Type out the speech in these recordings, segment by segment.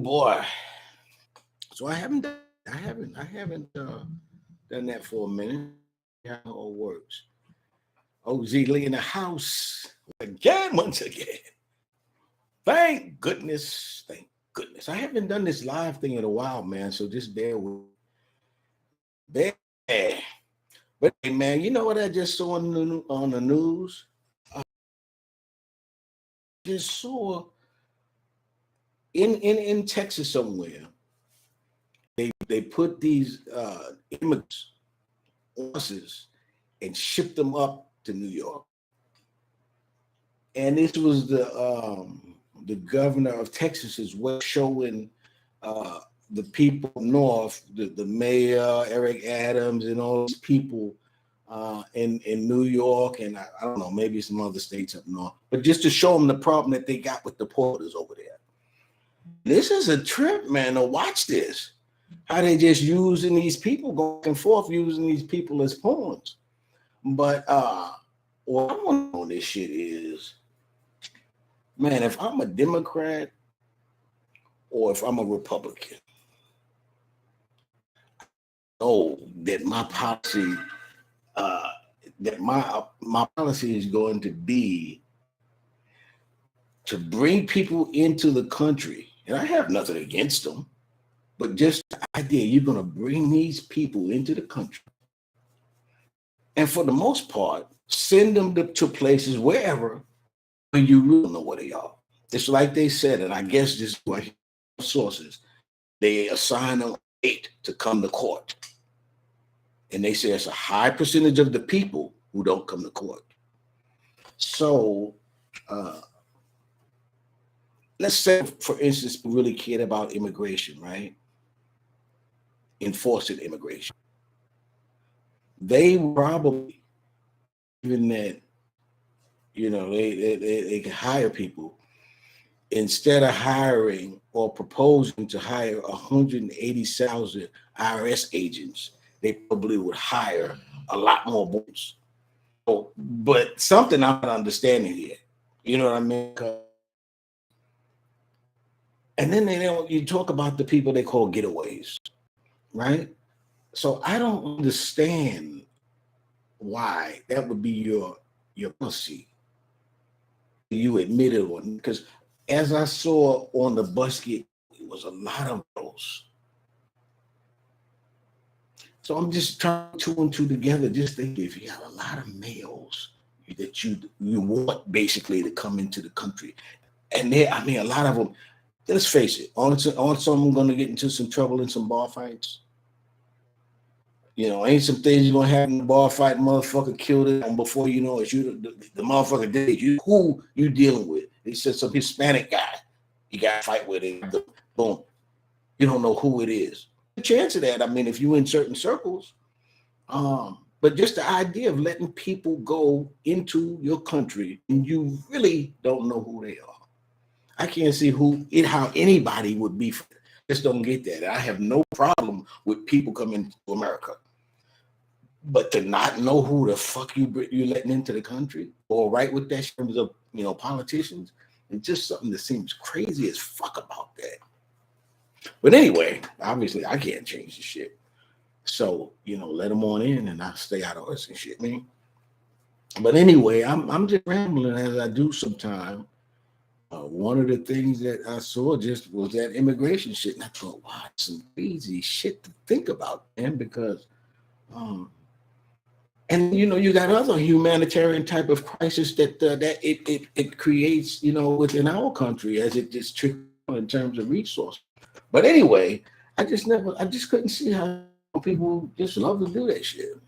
boy. So I haven't done that for a minute. How it all works. OZ Lee in the house again, once again. Thank goodness. Thank goodness. I haven't done this live thing in a while, man. So just bear. But hey, man, you know what I just saw on the news? I just saw in Texas somewhere. They put these immigrants on buses and shipped them up to New York. And this was the governor of Texas as well, showing the people north, the mayor, Eric Adams, and all these people in New York, and I don't know, maybe some other states up north, but just to show them the problem that they got with the porters over there. This is a trip, man, to watch this. How they just using these people, going back and forth, using these people as pawns. But what I want to know this shit is, man, if I'm a Democrat or if I'm a Republican, I know that my policy, my policy is going to be to bring people into the country, and I have nothing against them, but just the idea you're going to bring these people into the country, and for the most part, send them to places wherever you really know where they are. It's like they said, and I guess this is what sources, they assign them 8 to come to court. And they say it's a high percentage of the people who don't come to court. So let's say, for instance, we really cared about immigration, right? Enforcing immigration. They probably, even that, they can hire people. Instead of hiring or proposing to hire 180,000 IRS agents, they probably would hire a lot more boys. So, but something I'm not understanding here. You know what I mean? And then you talk about the people they call getaways, right? So I don't understand why that would be your policy. You admit it, because as I saw on the busket, it was a lot of those. So I'm just trying to two and two together. Just think, if you have a lot of males that you want basically to come into the country, and a lot of them. Let's face it, aren't some of them going to get into some trouble in some bar fights? Ain't some things you're going to have in the bar fight, motherfucker killed it, and before you know it, the motherfucker did it. Who you dealing with? They said some Hispanic guy you got to fight with it. Boom. You don't know who it is. The chance of that, if you're in certain circles, but just the idea of letting people go into your country and you really don't know who they are. I can't see how anybody would be. Just don't get that. I have no problem with people coming to America, but to not know who the fuck you letting into the country, or right with that in terms of politicians, it's just something that seems crazy as fuck about that. But anyway, obviously I can't change the shit. So let them on in, and I'll stay out of us and shit, man. But anyway, I'm just rambling as I do sometimes. One of the things that I saw just was that immigration shit, and I thought, wow, some crazy shit to think about, man, because, and you got other humanitarian type of crisis that it creates, within our country as it just trickles in terms of resources. But anyway, I just couldn't see how people just love to do that shit.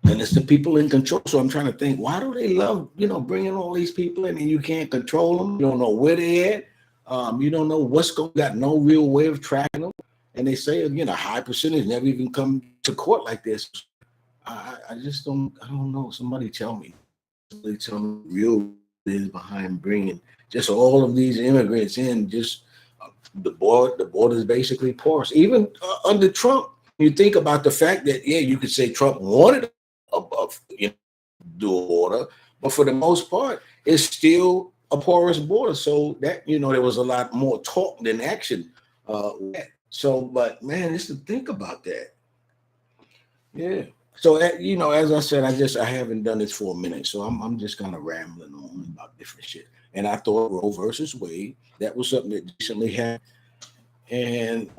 And it's the people in control. So I'm trying to think, why do they love, bringing all these people in and you can't control them? You don't know where they're at. You don't know got no real way of tracking them. And they say, a high percentage never even come to court like this. I don't know. Somebody tell me real is behind bringing just all of these immigrants in. Just the border is basically porous. Even under Trump, you think about the fact that, you could say Trump wanted do a border, but for the most part, it's still a porous border, so that there was a lot more talk than action. So, but man, just to think about that, yeah. So as I said, I haven't done this for a minute, so I'm just kind of rambling on about different shit. And I thought Roe versus Wade, that was something that recently happened, and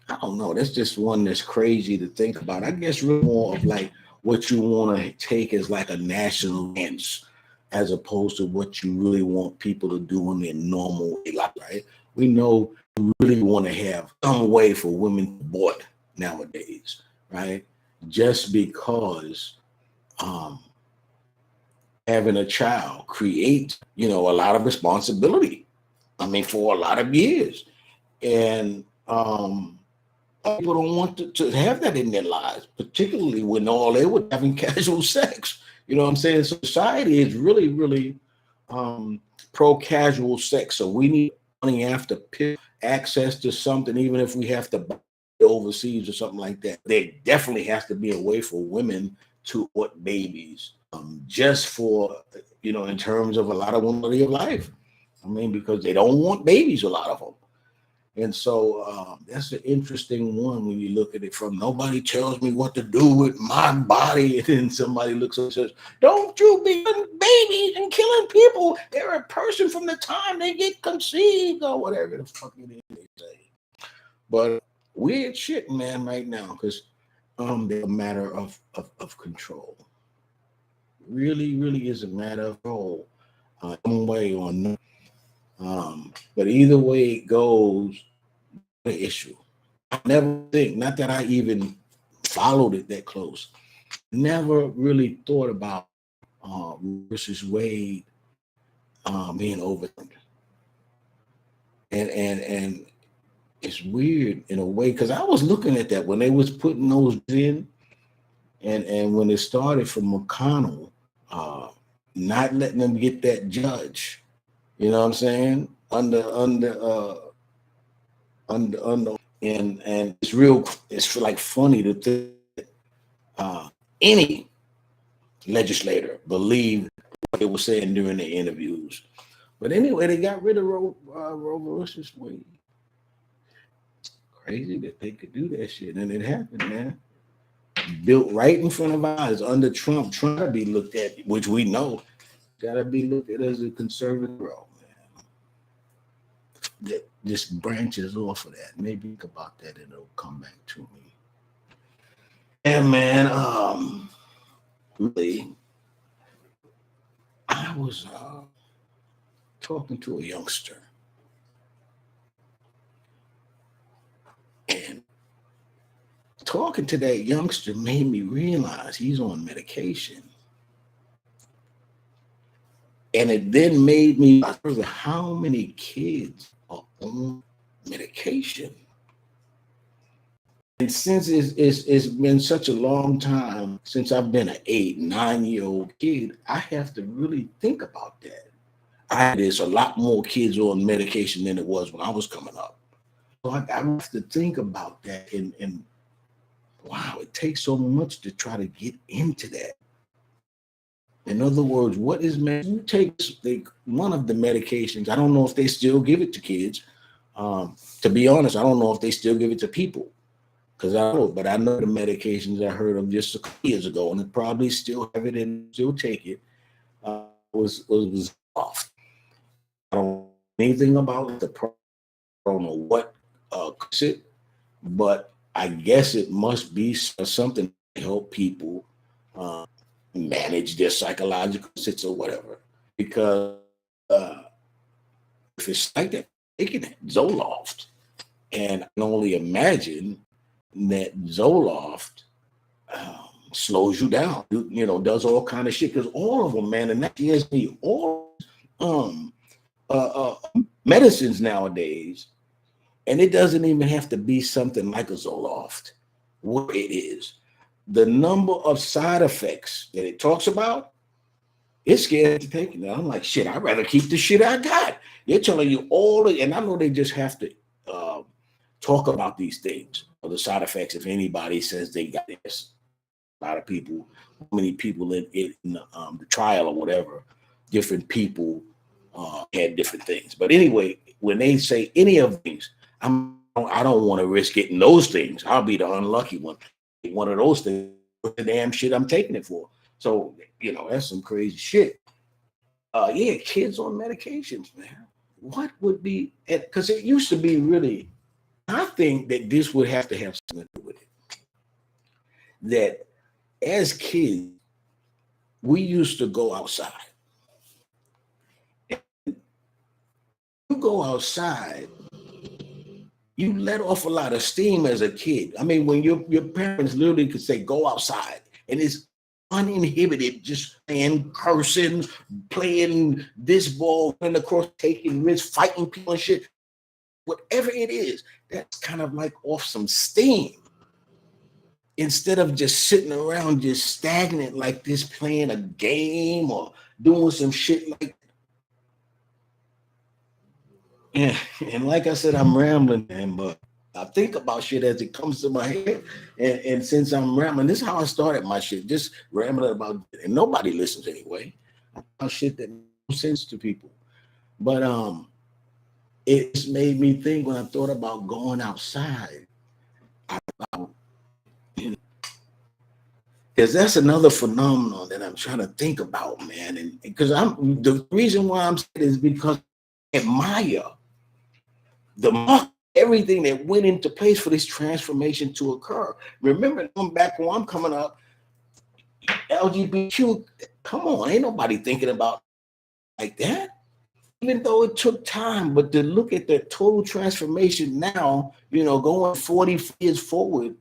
I don't know. That's just one that's crazy to think about. I guess really more of like what you want to take as like a national dance, as opposed to what you really want people to do in their normal life, right? We know you really want to have some way for women to abort nowadays, right? Just because having a child creates, a lot of responsibility. I mean, for a lot of years. And people don't want to have that in their lives, particularly when all they were having casual sex. You know what I'm saying? Society is really, really pro casual sex. So we need money after pick access to something, even if we have to buy it overseas or something like that. There definitely has to be a way for women to abort babies, just for, in terms of a lot of quality of life. I mean, because they don't want babies, a lot of them. And so that's an interesting one when you look at it from nobody tells me what to do with my body. And then somebody looks and says, don't you be killing babies and killing people. They're a person from the time they get conceived or whatever the fuck it is they say. But weird shit, man, right now, because they're a matter of control. Really, really is a matter of control, one way or another. But either way it goes, the issue. I never think, not that I even followed it that close, never really thought about versus Wade being overturned. And it's weird in a way, because I was looking at that when they was putting those in, and when it started from McConnell, not letting them get that judge. You know what I'm saying? Under and it's like funny to think any legislator believed what they were saying during the interviews. But anyway, they got rid of Roe versus Wade. Crazy that they could do that shit, and it happened, man. Built right in front of our eyes under Trump, trying to be looked at, which we know gotta be looked at as a conservative role, man. That just branches off of that. Maybe think about that and it'll come back to me. And man, really, I was talking to a youngster, and talking to that youngster made me realize he's on medication. And it then made me realize how many kids are on medication. And since it's been such a long time since I've been an 8, 9-year-old kid, I have to really think about that. There's a lot more kids on medication than it was when I was coming up. So I have to think about that. And wow, it takes so much to try to get into that. In other words, what is you take one of the medications? I don't know if they still give it to kids. To be honest, I don't know if they still give it to people, because I don't know, but I know the medications I heard of just a couple years ago, and they probably still have it and still take it. Was off. I don't know anything about the product. I don't know what it, but I guess it must be something to help people manage their psychological sits or whatever. Because if it's like that, taking it Zoloft, and I can only imagine that Zoloft slows you down, does all kind of shit. Because all of them, man, and that is me, all medicines nowadays, and it doesn't even have to be something like a Zoloft. What it is, the number of side effects that it talks about, it's scary to take it. I'm like, shit, I'd rather keep the shit I got. They're telling you all, and I know they just have to talk about these things, or the side effects. If anybody says they got this, a lot of people, how many people in the trial or whatever, different people had different things. But anyway, when they say any of these, I don't want to risk getting those things. I'll be the unlucky one. One of those things, the damn shit I'm taking it for. So, that's some crazy shit. Yeah, kids on medications, man. What would be, because it used to be really, I think that this would have to have something to do with it. That as kids, we used to go outside. You go outside, you let off a lot of steam as a kid. I mean, when your parents literally could say, go outside, and it's uninhibited, just playing, cursing, playing this ball, running across, taking risks, fighting people and shit. Whatever it is, that's kind of like off some steam. Instead of just sitting around just stagnant like this, playing a game or doing some shit like. Yeah, and like I said, I'm rambling, man, but I think about shit as it comes to my head. And since I'm rambling, this is how I started my shit, just rambling about it. And nobody listens anyway. About shit that makes no sense to people. But it's made me think when I thought about going outside. Because that's another phenomenon that I'm trying to think about, man. And because the reason why I'm saying is because I admire everything that went into place for this transformation to occur. Remember, going back when I'm coming up, LGBTQ, come on, ain't nobody thinking about like that. Even though it took time, but to look at the total transformation now, going 40 years forward,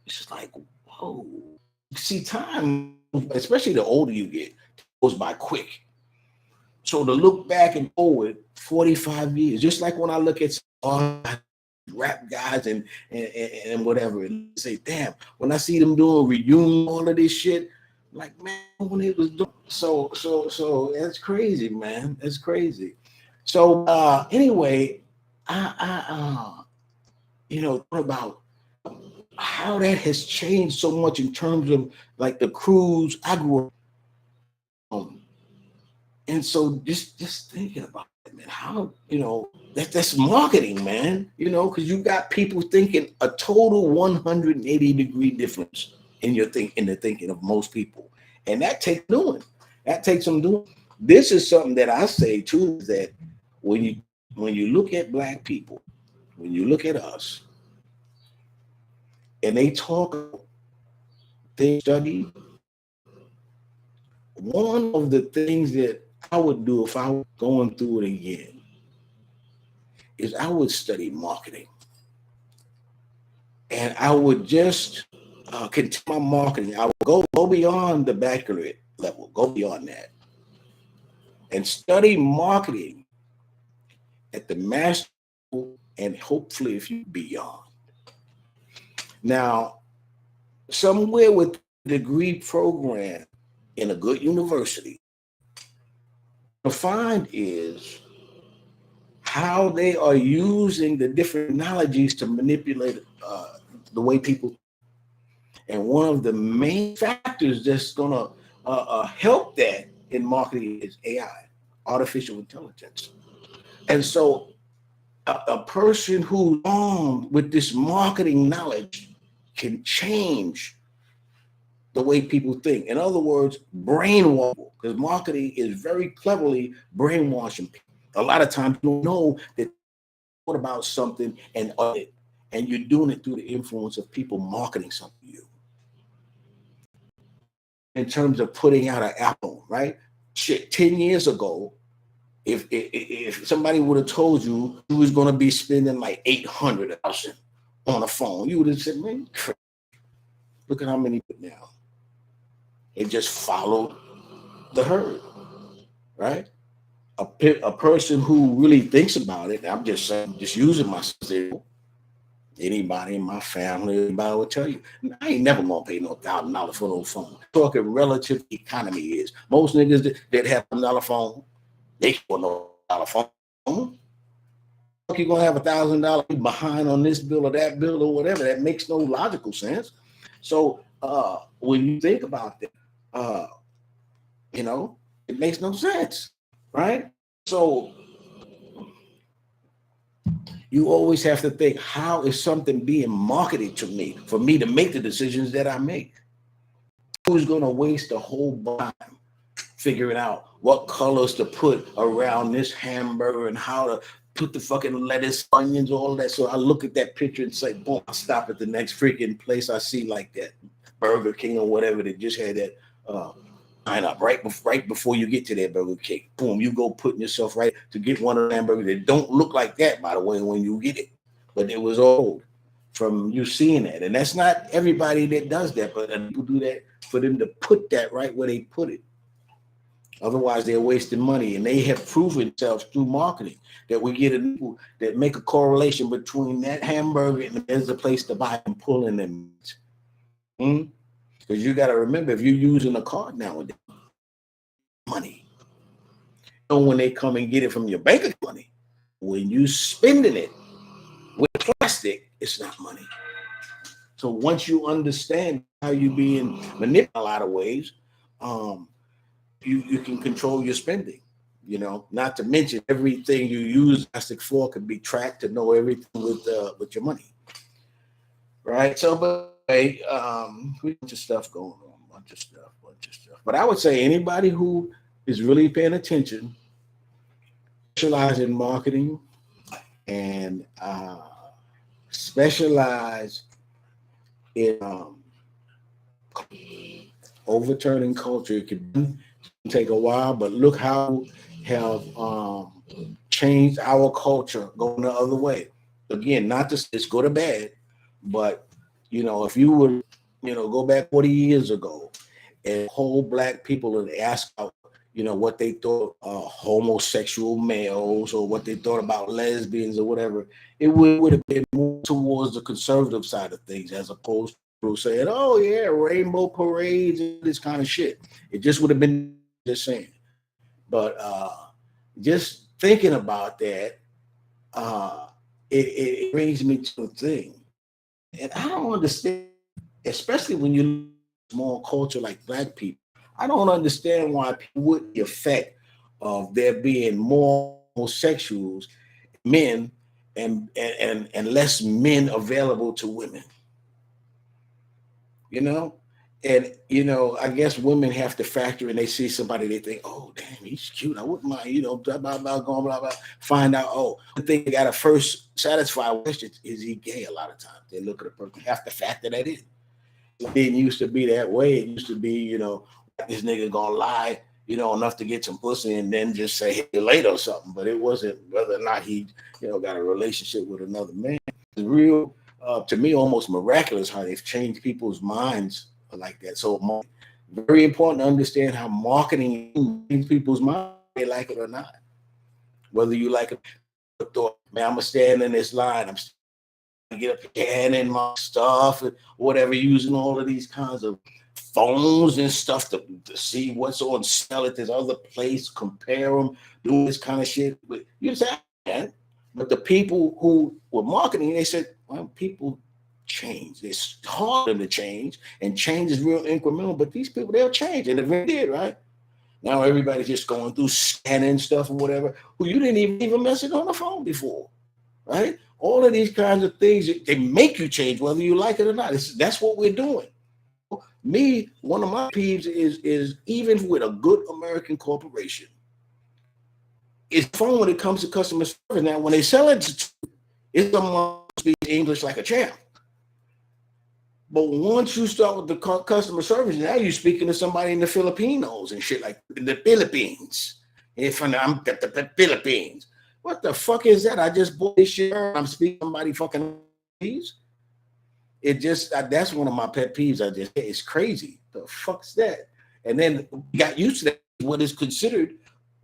it's just like, whoa. See, time, especially the older you get, goes by quick. So to look back and forward 45 years, just like when I look at rap guys and whatever, and say, damn, when I see them doing reunion, all of this shit, like, man, when it was doing, so that's crazy, man. That's crazy. So anyway, I thought about how that has changed so much in terms of like the crews I grew up. And so just thinking about it, man, how, that's marketing, man, because you got people thinking a total 180-degree difference in the thinking of most people. And that takes doing. That takes some doing. This is something that I say too, is that when you look at Black people, when you look at us, and they talk, they study, one of the things that I would do if I was going through it again is I would study marketing. And I would just continue my marketing. I would go beyond the baccalaureate level, go beyond that, and study marketing at the master level, and hopefully if you beyond. Now, somewhere with the degree program in a good university, to find is how they are using the different technologies to manipulate the way people. And one of the main factors that's going to help that in marketing is AI, artificial intelligence. And so a person who's armed with this marketing knowledge can change the way people think. In other words, brainwash, because marketing is very cleverly brainwashing people. A lot of times you don't know that what about something and you're doing it through the influence of people marketing something to you. In terms of putting out an album, right? Shit, 10 years ago, if somebody would have told you you was going to be spending like $800,000 on a phone, you would have said, man, look at how many now. It just followed the herd, right? A person who really thinks about it, I'm just saying, just using myself. Anybody in my family, anybody will tell you, I ain't never gonna pay no $1,000 for no phone. Talking relative economy is most niggas that have $1,000 phone, they can't no $1,000 phone. You're gonna have $1,000 behind on this bill or that bill or whatever. That makes no logical sense. So when you think about that, It makes no sense, right? So you always have to think, how is something being marketed to me for me to make the decisions that I make? Who's going to waste the whole time figuring out what colors to put around this hamburger and how to put the fucking lettuce, onions, all that? So I look at that picture and say, boom, I'll stop at the next freaking place I see, like that Burger King or whatever that just had that line up right before you get to that Burger King. Boom, you go putting yourself right to get one of the hamburgers that don't look like that, by the way, when you get it. But it was old from you seeing that. And that's not everybody that does that, but people do that for them to put that right where they put it. Otherwise, they're wasting money, and they have proven themselves through marketing that we get people that make a correlation between that hamburger and there's a place to buy and pulling them. Because you got to remember, if you're using a card nowadays, money. So when they come and get it from your bank account, money. When you spending it with plastic, it's not money. So once you understand how you're being manipulated in a lot of ways, you can control your spending. Not to mention everything you use plastic for could be tracked to know everything with your money, right? So, but bunch of stuff going on, bunch of stuff. But I would say anybody who is really paying attention, specialize in marketing, and specialize in overturning culture. It can take a while, but look how have changed our culture going the other way. Again, not to it's good or bad, but if you would go back 40 years ago and whole black people and ask out what they thought homosexual males or what they thought about lesbians or whatever, it would have been more towards the conservative side of things, as opposed to saying, oh yeah, rainbow parades and this kind of shit. It just would have been just saying. But just thinking about that, it brings me to a thing. And I don't understand, especially when you look at a small culture like black people, I don't understand why people would the effect of there being more homosexuals, men, and less men available to women. And I guess women have to factor in. They see somebody, they think, oh damn, he's cute, I wouldn't mind, blah blah blah, going blah blah. Find out, the thing they gotta first satisfy question, is he gay? A lot of times they look at a person, have to factor that in. It didn't used to be that way. It used to be, this nigga gonna lie, enough to get some pussy and then just say hey later or something. But it wasn't whether or not he, got a relationship with another man. It's real, to me, almost miraculous how they've changed people's minds like that. So very important to understand how marketing changes people's minds, they like it or not. Whether you like it, man, I'm gonna stand in this line. I'm gonna get up here and my stuff and whatever, using all of these kinds of phones and stuff to see what's on sale at this other place, compare them, do this kind of shit. But you understand? But the people who were marketing, they said, well, people change. It's hard for them to change, and change is real incremental. But these people, they'll change, and if they did, right? Now everybody's just going through scanning stuff or whatever. Who you didn't even message on the phone before, right? All of these kinds of things, they make you change whether you like it or not. That's what we're doing. Me, one of my peeves is even with a good American corporation, it's phone when it comes to customer service. Now, when they sell it, it's someone who speaks English like a champ. But once you start with the customer service, now you're speaking to somebody in the Filipinos and shit, like in the Philippines. If I'm the Philippines, what the fuck is that? I just bought this shit. I'm speaking to somebody fucking peeves. It just, that's one of my pet peeves. It's crazy. The fuck's that? And then got used to that. What is considered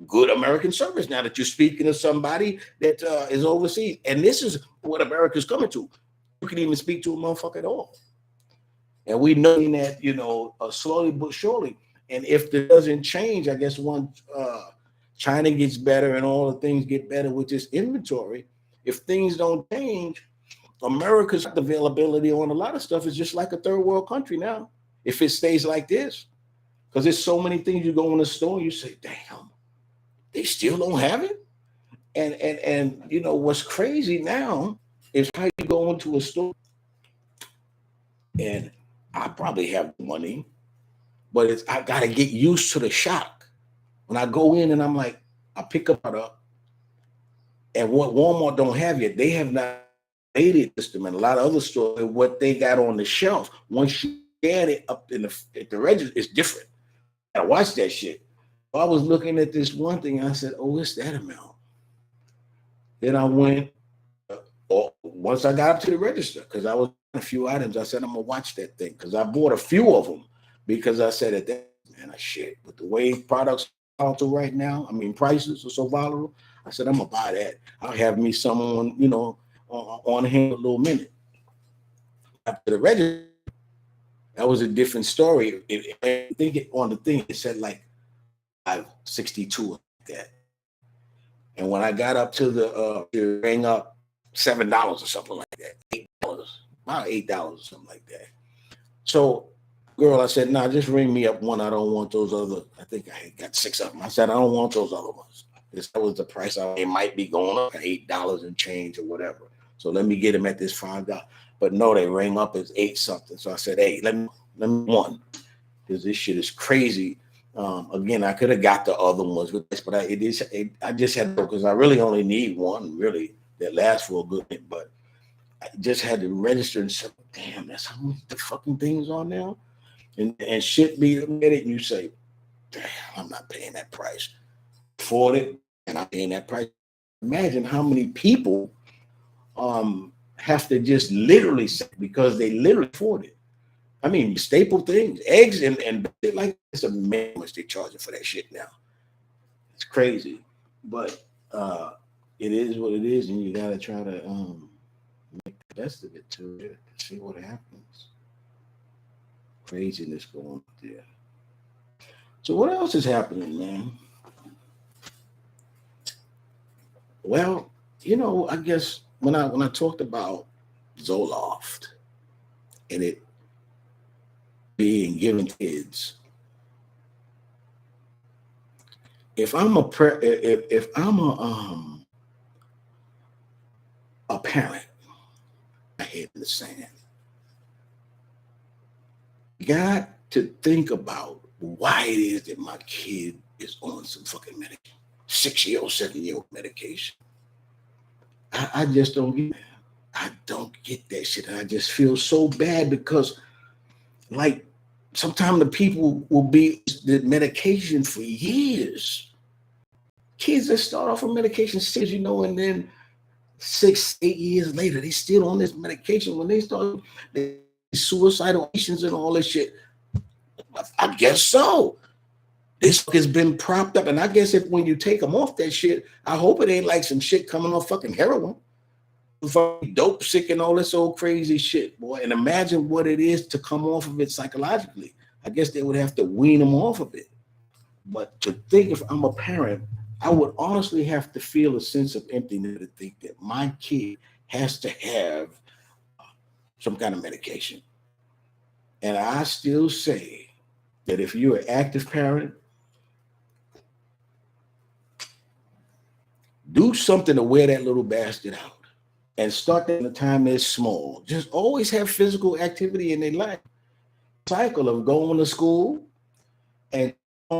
good American service now that you're speaking to somebody that is overseas. And this is what America's coming to. You can even speak to a motherfucker at all. And we know that, slowly but surely. And if it doesn't change, I guess once China gets better and all the things get better with this inventory, if things don't change, America's availability on a lot of stuff is just like a third world country now, if it stays like this. Because there's so many things you go in the store and you say, damn, they still don't have it. And you know what's crazy now is how you go into a store and I probably have money, but it's I gotta get used to the shock. When I go in and I'm like, I pick up and what Walmart don't have yet, they have not made it system and a lot of other stores, what they got on the shelf, once you get it up in at the register, it's different. I watch that shit. I was looking at this one thing and I said, oh, it's that amount. Then I went, once I got up to the register, because I was a few items, I said, I'm gonna watch that thing because I bought a few of them because I said at that, man, I shit, with the way products are to right now, I mean, prices are so volatile. I said, I'm gonna buy that. I'll have me someone, you know, on hand a little minute. After the register, that was a different story. I think on the thing, it said like 562 like that. And when I got up to the it rang up $7 or something like that, $8, about $8 or something like that. So, girl, I said, nah, just ring me up one. I don't want those other. I think I got 6 of them. I said, I don't want those other ones. That was the price. It might be going up at $8 and change or whatever. So let me get them at this $5. But no, they rang up as 8 something. So I said, hey, let me one, because this shit is crazy. Again, I could have got the other ones with this, but I just had to, because I really only need one really that lasts for a good bit. But I just had to register and say, damn, that's how many the fucking things on now. And shit be at it, and you say, damn, I'm not paying that price. Afford it, and I'm paying that price. Imagine how many people have to just literally say because they literally afford it. I mean, staple things, eggs and like it's a man much they charging for that shit now. It's crazy, but it is what it is, and you gotta try to make the best of it to see what happens. Craziness going on there. So what else is happening, man? Well, you know, I guess when I talked about Zoloft and it being given to kids, if I'm a parent, my head in the sand, got to think about why it is that my kid is on some fucking medication, 6-year-old, 7-year-old medication. I just don't get it. I don't get that shit. And I just feel so bad because, like, sometimes the people will be the medication for years. Kids that start off on medication 6, you know, and then 6, 8 years later, they still on this medication. When they start suicidal patients and all this shit, I guess so. This has been propped up, and I guess if when you take them off that shit, I hope it ain't like some shit coming off fucking heroin, fucking dope sick and all this old crazy shit, boy. And imagine what it is to come off of it psychologically. I guess they would have to wean them off of it. But to think if I'm a parent, I would honestly have to feel a sense of emptiness to think that my kid has to have some kind of medication. And I still say that if you're an active parent, do something to wear that little bastard out and start at the time they're small. Just always have physical activity in their life. Cycle of going to school and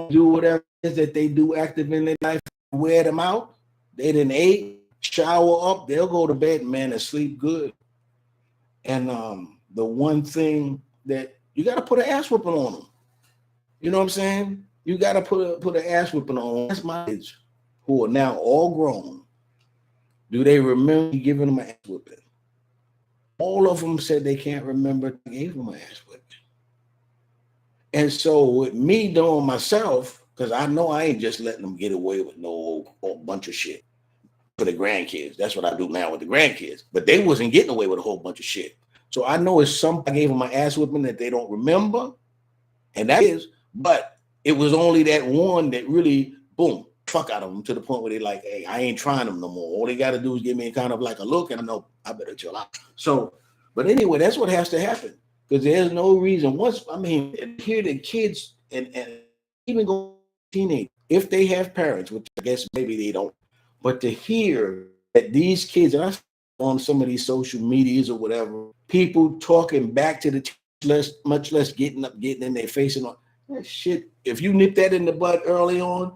do whatever it is that they do active in their life, wear them out. They didn't eat, shower up, they'll go to bed, man, and sleep good. And the one thing that you got to put an ass whooping on them. You know what I'm saying? You got to put an ass whooping on them. That's my kids who are now all grown. Do they remember giving them an ass whooping? All of them said they can't remember I gave them an ass whooping. And so with me doing myself, because I know I ain't just letting them get away with no whole bunch of shit for the grandkids. That's what I do now with the grandkids. But they wasn't getting away with a whole bunch of shit. So I know it's something I gave them my ass whooping that they don't remember. And that is, but it was only that one that really, boom, fuck out of them to the point where they like, hey, I ain't trying them no more. All they got to do is give me kind of like a look and I know I better chill out. So, but anyway, that's what has to happen because there's no reason. Once, I mean, here the kids and even go teenage, if they have parents, which I guess maybe they don't, but to hear that these kids, and I on some of these social medias or whatever, people talking back to the teachers, much less getting in their face and all that shit. If you nip that in the bud early on,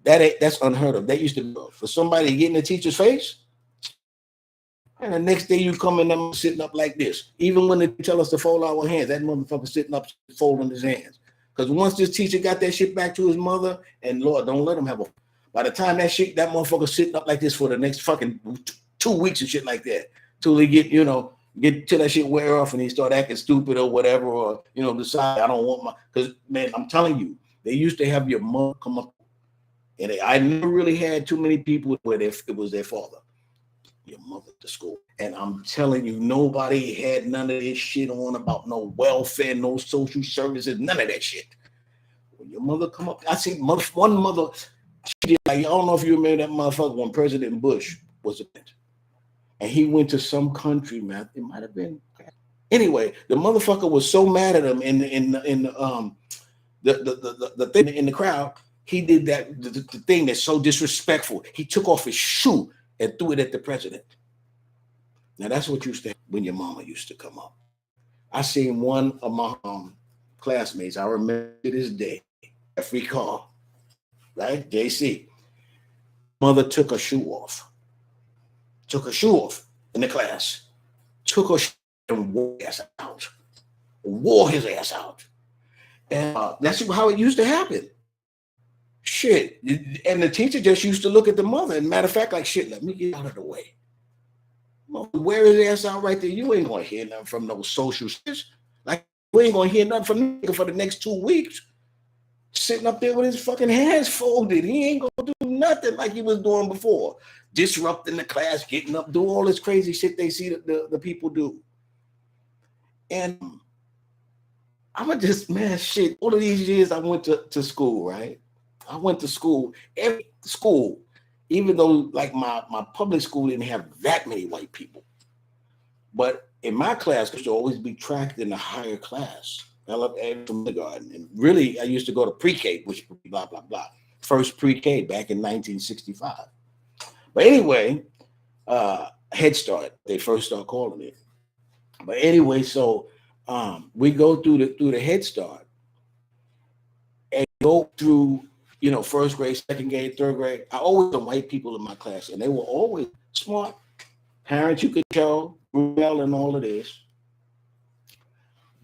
that's unheard of. That used to be for somebody to get in the teacher's face. And the next day you come in them sitting up like this. Even when they tell us to fold our hands, that motherfucker sitting up folding his hands. Because once this teacher got that shit back to his mother, and Lord, don't let him have a. By the time that motherfucker sitting up like this for the next fucking 2 weeks and shit like that, till he get till that shit wear off and he start acting stupid or whatever, or decide I don't want my. Because man, I'm telling you, they used to have your mother come up, and I never really had too many people where it was their father. Your mother to school. And I'm telling you, nobody had none of this shit on about no welfare, no social services, none of that shit. When your mother come up, I seen one mother, she did, like, I don't know if you remember that motherfucker when President Bush was president. And he went to some country, man. It might have been. Anyway, the motherfucker was so mad at him in the thing in the crowd. He did that the thing that's so disrespectful. He took off his shoe and threw it at the president. Now that's what used to happen when your mama used to come up. I seen one of my classmates, I remember to this day, Jeffrey Carr, right? JC. Mother took her shoe off. Took her shoe off in the class. Took her shoe and wore his ass out. Wore his ass out. And that's how it used to happen. Shit. And the teacher just used to look at the mother. And matter of fact, like, shit, let me get out of the way. Wear his ass out right there. You ain't going to hear nothing from no social shit. Like, we ain't going to hear nothing from him for the next 2 weeks. Sitting up there with his fucking hands folded. He ain't going to do nothing like he was doing before. Disrupting the class, getting up, doing all this crazy shit they see the people do. And I'm just, man, shit. All of these years I went to school, right? I went to school, every school, even though like my public school didn't have that many white people. But in my class, there should always be tracked in a higher class. I love kindergarten. And really, I used to go to pre-K, which blah, blah, blah. First pre-K back in 1965. But anyway, Head Start, they first start calling it. But anyway, so we go through the Head Start and go through, first grade, second grade, third grade. I always had white people in my class, and they were always smart. Parents, you could tell, well, and all of this.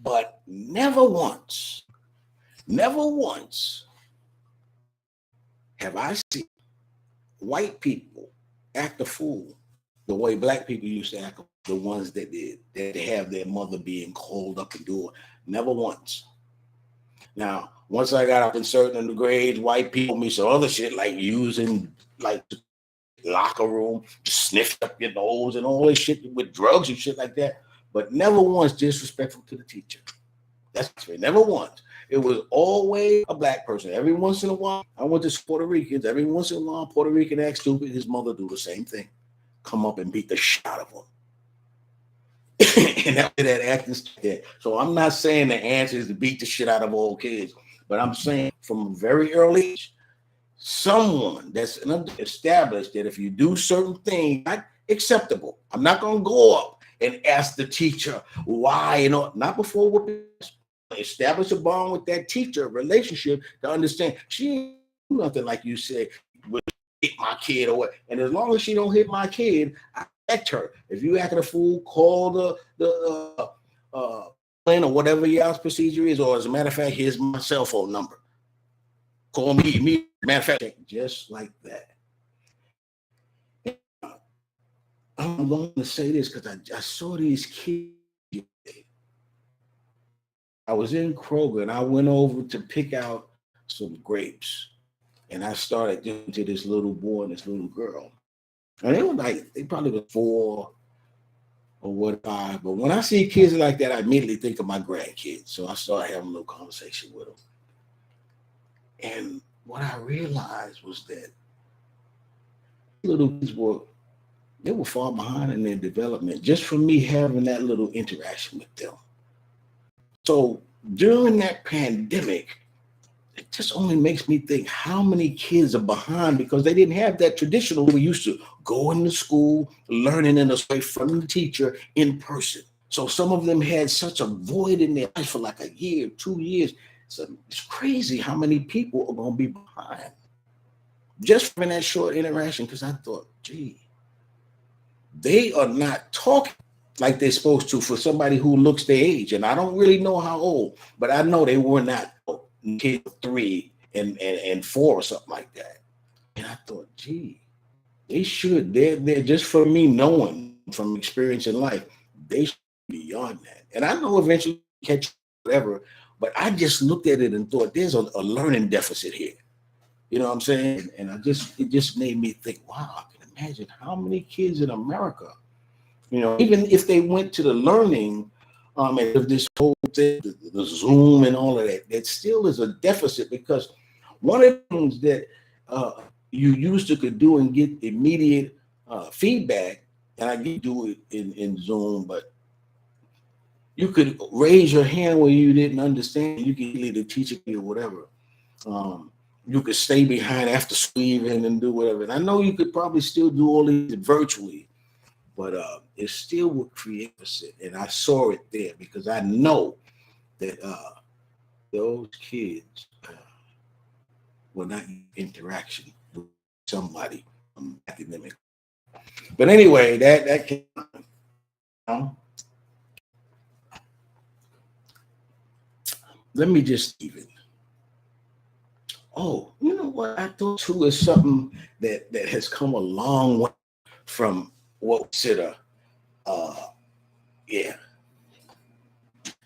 But never once have I seen white people act a fool the way black people used to act, the ones that did, that they have their mother being called up and do it. Never once. Now, once I got up in certain grades, white people me some other shit like using like locker room, sniffed up your nose and all this shit with drugs and shit like that. But never once disrespectful to the teacher. That's right. Never once. It was always a black person. Every once in a while, I went to Puerto Ricans. Every once in a while, Puerto Rican act stupid. His mother do the same thing. Come up and beat the shit out of him. And after that acting there. So I'm not saying the answer is to beat the shit out of all kids, but I'm saying from a very early age, someone that's established that if you do certain things, not acceptable. I'm not going to go up and ask the teacher why, not before we establish a bond with that teacher, relationship to understand she ain't do nothing like you said, would hit my kid or what. And as long as she don't hit my kid, I protect her. If you acting a fool, call the plan or whatever y'all's procedure is, or as a matter of fact, here's my cell phone number. Call me. Matter of fact, just like that. I'm going to say this because I saw these kids. I was in Kroger and I went over to pick out some grapes. And I started doing to this little boy and this little girl. And they probably were 4 or 5. But when I see kids like that, I immediately think of my grandkids. So I started having a little conversation with them. And what I realized was that little kids were far behind in their development just from me having that little interaction with them. So during that pandemic, it just only makes me think how many kids are behind because they didn't have that traditional. We used to go into school, learning in a way from the teacher in person. So some of them had such a void in their life for like a year, 2 years. So it's crazy how many people are going to be behind just from that short interaction. Because I thought, gee, they are not talking like they're supposed to for somebody who looks their age. And I don't really know how old, but I know they were not kids 3 and 4 or something like that. And I thought, gee, they should. They're just for me knowing from experience in life, they should be beyond that. And I know eventually catch whatever, but I just looked at it and thought there's a learning deficit here. You know what I'm saying? And it just made me think, wow, I can imagine how many kids in America, even if they went to the learning and of this whole thing, the Zoom and all of that, that still is a deficit because one of the things that you used to could do and get immediate feedback, and I did do it in Zoom, but you could raise your hand when you didn't understand. You could leave the teacher or whatever. You could stay behind after school and do whatever. And I know you could probably still do all these virtually, but it still would create a deficit. And I saw it there because I know that those kids were not interaction with somebody academic. But anyway, that came out. Let me just even. Oh, you know what? I thought too is something that has come a long way from what we consider, yeah,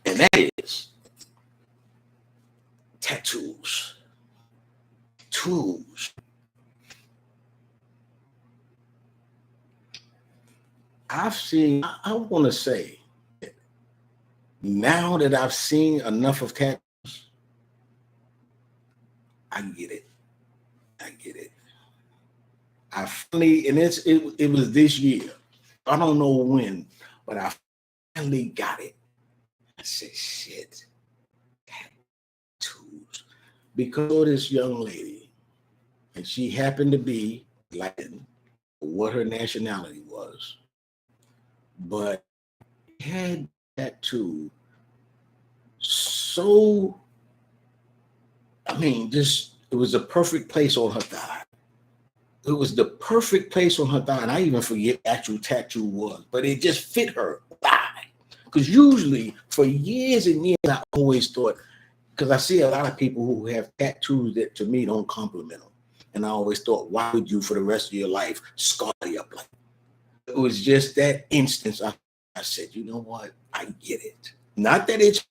and that is tattoos. Tattoos. I want to say, now that I've seen enough of tattoos, I get it. I get it. I finally, and it was this year. I don't know when, but I finally got it. I said, shit, tattoos. Because of this young lady, and she happened to be Latin, what her nationality was, but had tattoo so, I mean, just it was a perfect place on her thigh. It was the perfect place on her thigh, and I even forget what actual tattoo was, but it just fit her thigh. Because usually, for years and years, I always thought, because I see a lot of people who have tattoos that to me don't compliment them, and I always thought, why would you for the rest of your life scar you up like that? It was just that instance. I said, you know what? I get it. Not that it's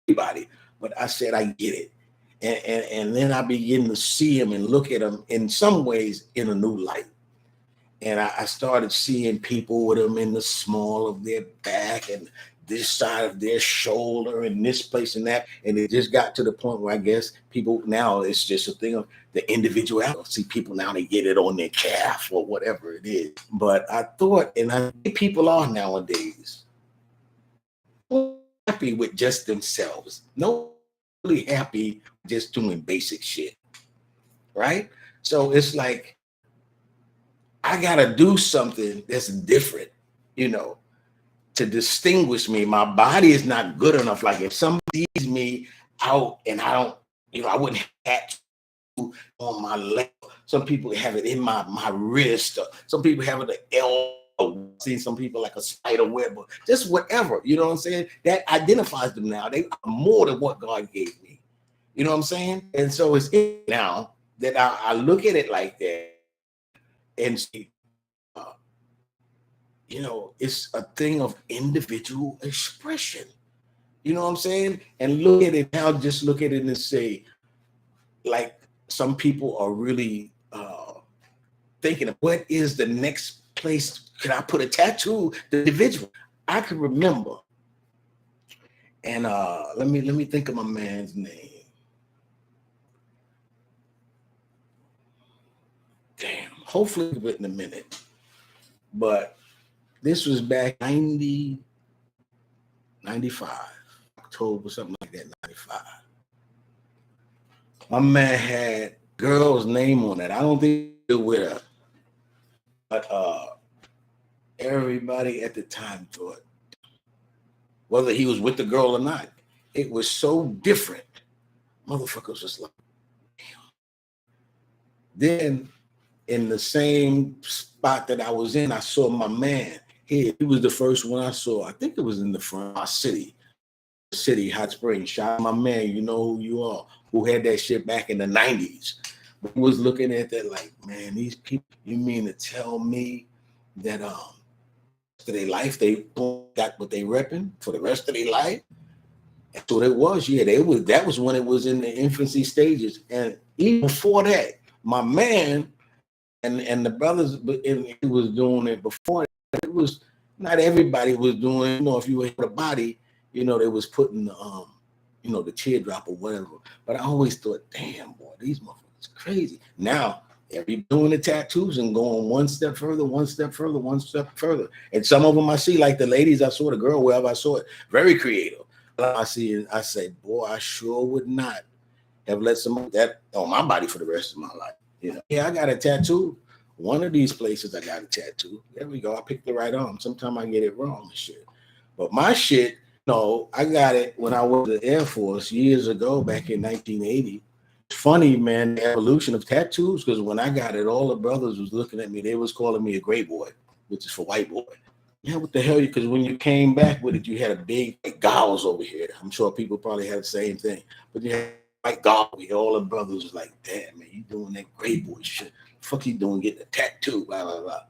everybody, but I said I get it. And then I begin to see him and look at him in some ways in a new light. And I started seeing people with them in the small of their back and this side of their shoulder and this place and that. And it just got to the point where I guess people now, it's just a thing of the individuality. See people now, they get it on their calf or whatever it is. But I thought, and I think people are nowadays happy with just themselves. No really happy just doing basic shit. Right? So it's like I gotta do something that's different, to distinguish me. My body is not good enough. Like if somebody sees me out and I don't, I wouldn't have to on my leg. Some people have it in my wrist. Or some people have it at the elbow. See some people like a spider web or just whatever. You know what I'm saying? That identifies them now. They are more than what God gave me. You know what I'm saying? And so it's now that I look at it like that and see, it's a thing of individual expression. You know what I'm saying? And look at it now, just look at it and say, like, some people are really thinking of what is the next place can I put a tattoo? The individual. I can remember, and let me think of my man's name. Damn, hopefully in a minute. But this was back 95, October, something like that, 95. My man had girl's name on it. I don't think he was with her, but everybody at the time thought, whether he was with the girl or not, it was so different. Motherfuckers was like, then in the same spot that I was in, I saw my man. He was the first one I saw. I think it was in the front of our city, Hot Springs. Shout out my man, you know who you are, who had that shit back in the 90s. But he was looking at that like, man, these people, you mean to tell me that for their life, they got what they repping for the rest of their life? And so it was, yeah, that was when it was in the infancy stages. And even before that, my man and the brothers, and he was doing it before. It was not everybody was doing. You know, if you had a body, you know, they was putting the teardrop or whatever. But I always thought, damn boy, these motherfuckers crazy. Now everybody doing the tattoos and going one step further, one step further, one step further. And some of them I see, like the ladies I saw, the girl, wherever I saw it, very creative. I see it, I say, boy, I sure would not have let somebody that on my body for the rest of my life. You know, yeah, I got a tattoo. One of these places I got a tattoo. There we go. I picked the right arm. Sometimes I get it wrong and shit. But my shit, no, I got it when I was in the Air Force years ago, back in 1980. It's funny, man, the evolution of tattoos, because when I got it, all the brothers was looking at me. They was calling me a gray boy, which is for white boy. Yeah, what the hell? Because when you came back with it, you had a big gauze over here. I'm sure people probably had the same thing. But you had white gauze over here. All the brothers was like, damn, man, you doing that gray boy shit. Fuck you doing getting a tattoo, blah, blah, blah.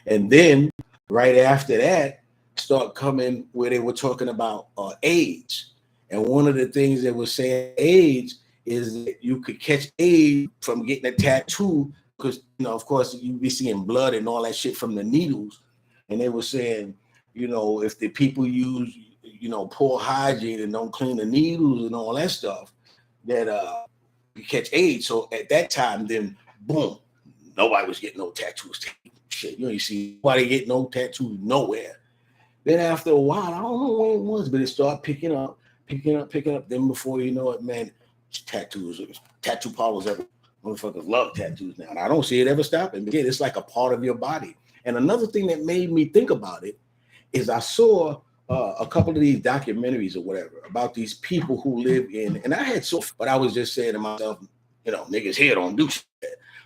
And then right after that, start coming where they were talking about AIDS. And one of the things they were saying AIDS is that you could catch AIDS from getting a tattoo because, you know, of course, you be seeing blood and all that shit from the needles. And they were saying, you know, if the people use, you know, poor hygiene and don't clean the needles and all that stuff, that you catch AIDS. So at that time, then boom, nobody was getting no tattoos. Shit, you know, you see nobody get no tattoos nowhere. Then after a while, I don't know when it was, but it started picking up. Then before you know it, man, tattoos, tattoo parlors, every motherfuckers love tattoos now. And I don't see it ever stopping. Again, it's like a part of your body. And another thing that made me think about it is I saw a couple of these documentaries or whatever about these people who live in, and I had but I was just saying to myself, you know, niggas here don't do shit.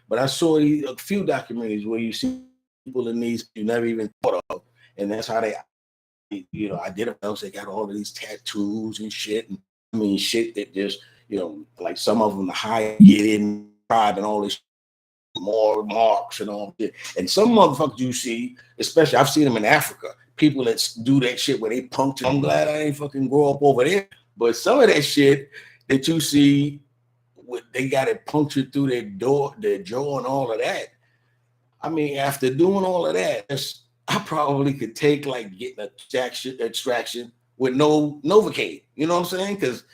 But I saw a few documentaries where you see people in these you never even thought of, and that's how they, you know, identify. They got all of these tattoos and shit. And I mean, shit that just, you know, like some of them the high get in tribe and all this. More marks and all that. And some motherfuckers you see, especially I've seen them in Africa, people that do that shit where they puncture. I'm glad I ain't fucking grow up over there. But some of that shit that you see, they got it punctured through their jaw and all of that. I mean, after doing all of that, I probably could take like getting a extraction with no Novocaine. You know what I'm saying? Because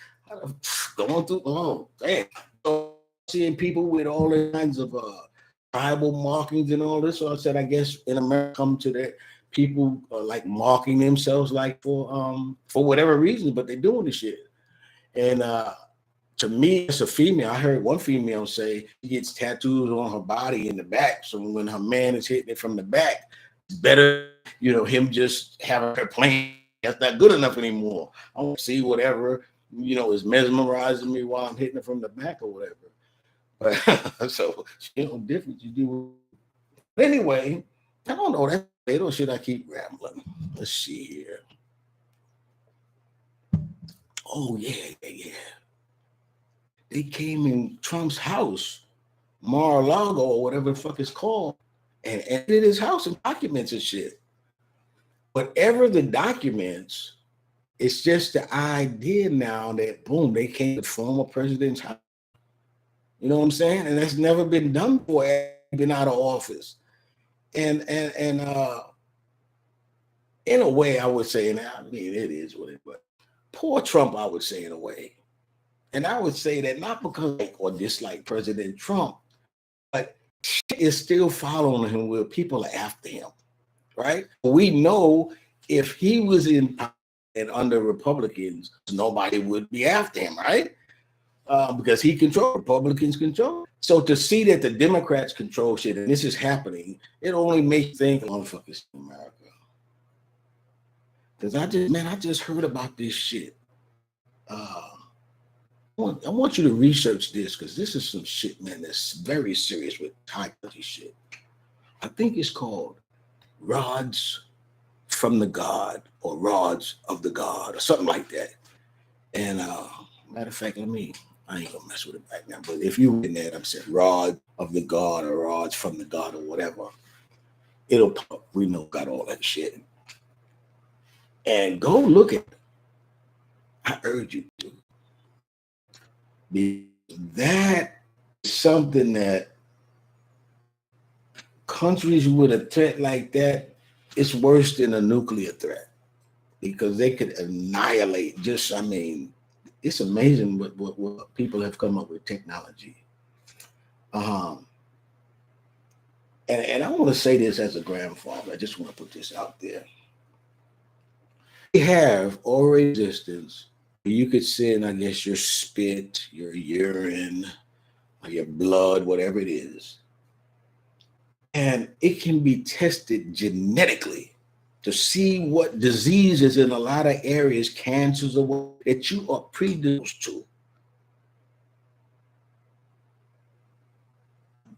going through, oh, damn. So seeing people with all kinds of tribal markings and all this. So I said, I guess in America, come to that people are like marking themselves like for whatever reason, but they're doing the shit. And to me, as a female, I heard one female say she gets tattoos on her body in the back. So when her man is hitting it from the back, it's better, you know, him just having her playing. That's not good enough anymore. I want to see whatever, you know, is mesmerizing me while I'm hitting it from the back or whatever. But so, you know, different you do. But anyway, I don't know that little shit. I keep rambling. Let's see here. Oh yeah. They came in Trump's house, Mar-a-Lago or whatever the fuck it's called, and entered his house and documents and shit. Whatever the documents, it's just the idea now that boom, they came to the former president's house. You know what I'm saying? And that's never been done before. Been out of office, and in a way, I would say, and I mean, it is what it. But poor Trump, I would say, in a way, and I would say that not because I like or dislike President Trump, but shit is still following him where people are after him, right? We know if he was in power and under Republicans, nobody would be after him, right? because he controls, Republicans control. So to see that the Democrats control shit and this is happening, it only makes you think, motherfuckers in America. Because I just heard about this shit. I want you to research this because this is some shit, man, that's very serious with high quality shit. I think it's called Rods from the God or Rods of the God or something like that. And matter of fact, I ain't gonna mess with it right now. But if you in that, I'm saying Rod of the God or Rods from the God or whatever, it'll pop up. We know got all that shit. And go look at it. I urge you to. That is something that countries with a threat like that, it's worse than a nuclear threat because they could annihilate it's amazing what people have come up with technology. And I want to say this as a grandfather. I just want to put this out there. We have already existence. You could send, I guess, your spit, your urine, or your blood, whatever it is. And it can be tested genetically to see what diseases in a lot of areas, cancers or what, that you are predisposed to.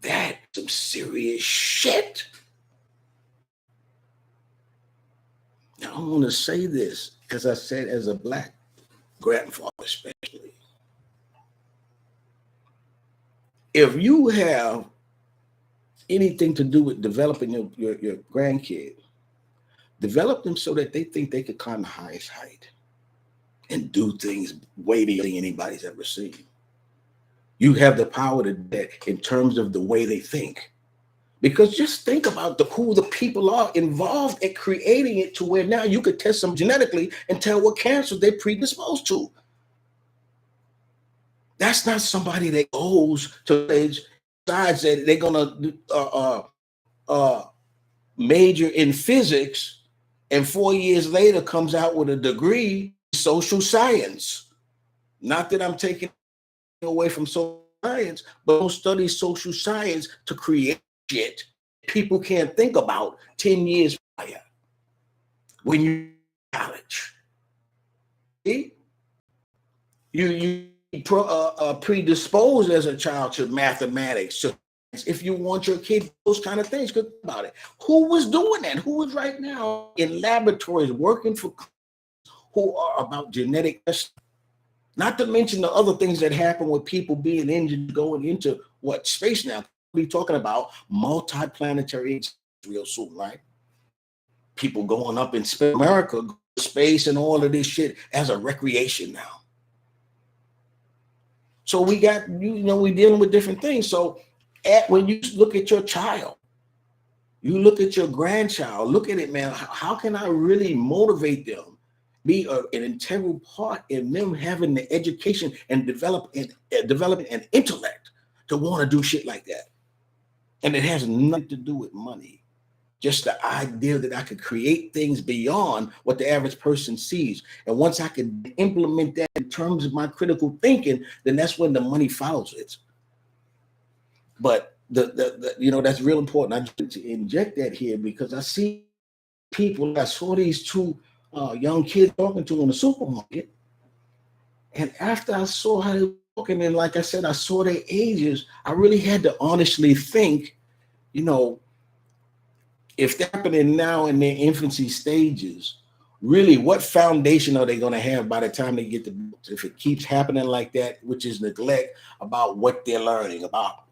That's some serious shit. Now, I want to say this, as I said, as a Black grandfather especially. If you have anything to do with developing your grandkid, develop them so that they think they could climb the highest height and do things way beyond anybody's ever seen. You have the power to do that in terms of the way they think. Because just think about who the people are involved in creating it to where now you could test them genetically and tell what cancer they're predisposed to. That's not somebody that goes to decides that they're gonna major in physics and 4 years later comes out with a degree in social science. Not that I'm taking away from social science, but don't study social science to create shit people can't think about 10 years prior when you're in college. See? You predisposed as a child to mathematics, to if you want your kid those kind of things, good about it. Who was doing that? Who is right now in laboratories working for who are about genetic testing? Not to mention the other things that happen with people being injured going into what space now. We'll be talking about multi-planetary real soon, right? People going up in space, America, space and all of this shit as a recreation now. So we got, we're dealing with different things. So when you look at your child, you look at your grandchild, look at it, man, how can I really motivate them, be an integral part in them having the education and developing an intellect to want to do shit like that? And it has nothing to do with money. Just the idea that I could create things beyond what the average person sees. And once I can implement that in terms of my critical thinking, then that's when the money follows it. But that's real important. I just to inject that here because I see people, I saw these two young kids talking to in the supermarket. And after I saw how they were talking, and like I said, I saw their ages, I really had to honestly think, if they're happening now in their infancy stages, really, what foundation are they going to have by the time they get to, if it keeps happening like that, which is neglect about what they're learning, about,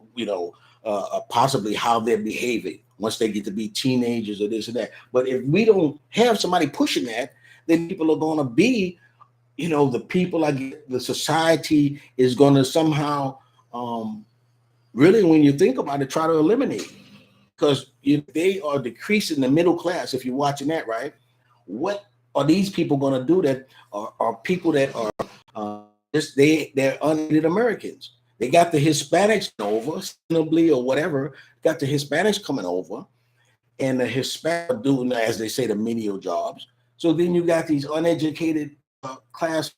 possibly how they're behaving once they get to be teenagers or this and that. But if we don't have somebody pushing that, then people are going to be, the people, the society is going to somehow, really, when you think about it, try to eliminate. Because they are decreasing the middle class. If you're watching that, right? What are these people going to do that are people that are they're uneducated Americans? They got the Hispanics over, sustainably or whatever, got the Hispanics coming over, and the Hispanics doing, as they say, the menial jobs. So then you got these uneducated class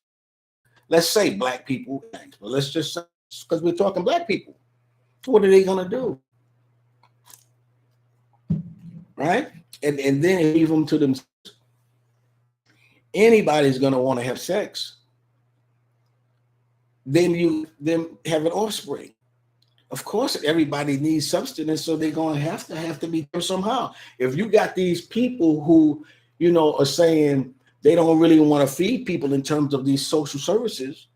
let's say black people, but let's just say, because we're talking black people, what are they gonna do, right? And then leave them to them. Anybody's gonna want to have sex. Then you have an offspring. Of course, everybody needs substance, so they're gonna have to be there somehow. If you got these people who, are saying they don't really want to feed people in terms of these social services,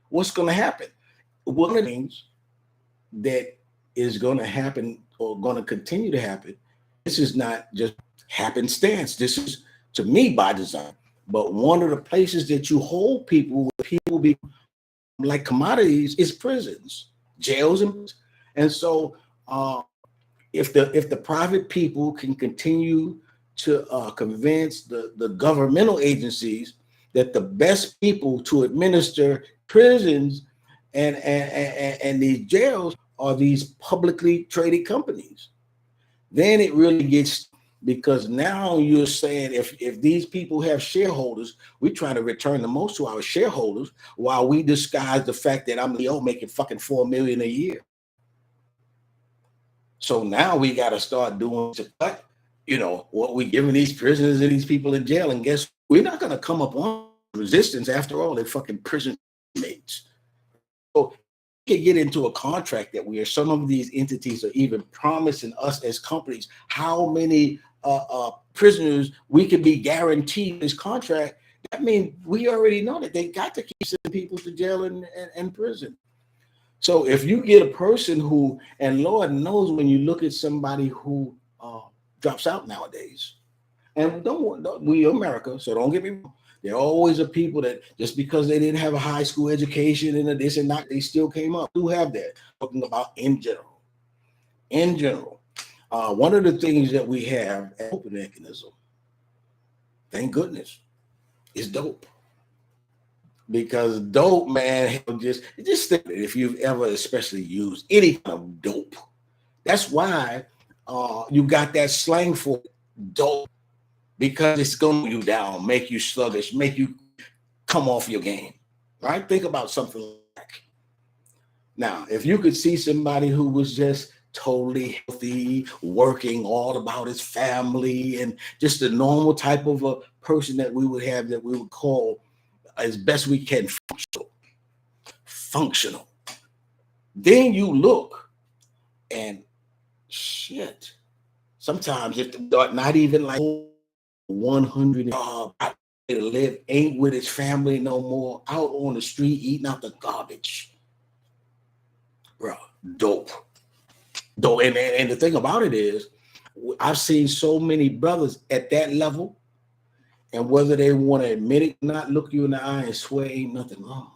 what's going to happen? One of the things that is going to happen or going to continue to happen, this is not just happenstance. This is, to me, by design. But one of the places that you hold people, where people be like commodities, is prisons, jails, and so if the private people can continue to convince the governmental agencies that the best people to administer prisons and these jails are these publicly traded companies, then it really gets, because now you're saying if these people have shareholders, we try to return the most to our shareholders while we disguise the fact that I'm Leo making fucking $4 million a year. So now we got to start doing what we giving these prisoners and these people in jail. And guess we're not going to come up on resistance. After all, they're fucking prison mates. So we can get into a contract that where some of these entities are even promising us as companies how many prisoners we can be guaranteed this contract. I mean, we already know that they got to keep sending people to jail and prison. So if you get a person who, and Lord knows when you look at somebody who drops out nowadays, and we America, so don't get me wrong, there always are people that just because they didn't have a high school education and this and that, they still came up. Who have that? Talking about in general. One of the things that we have as a coping mechanism, thank goodness, is dope. Because dope, man, just think if you've ever especially used any kind of dope. That's why you got that slang for dope, because it's going to you down, make you sluggish, make you come off your game, right? Think about something like, now, if you could see somebody who was just totally healthy, working all about his family, and just a normal type of a person that we would have, that we would call, as best we can, functional. Then you look and shit. Sometimes if not even like 100 to live, ain't with his family no more, out on the street eating out the garbage, bro. Dope. And the thing about it is, I've seen so many brothers at that level, and whether they want to admit it or not, look you in the eye and swear ain't nothing wrong.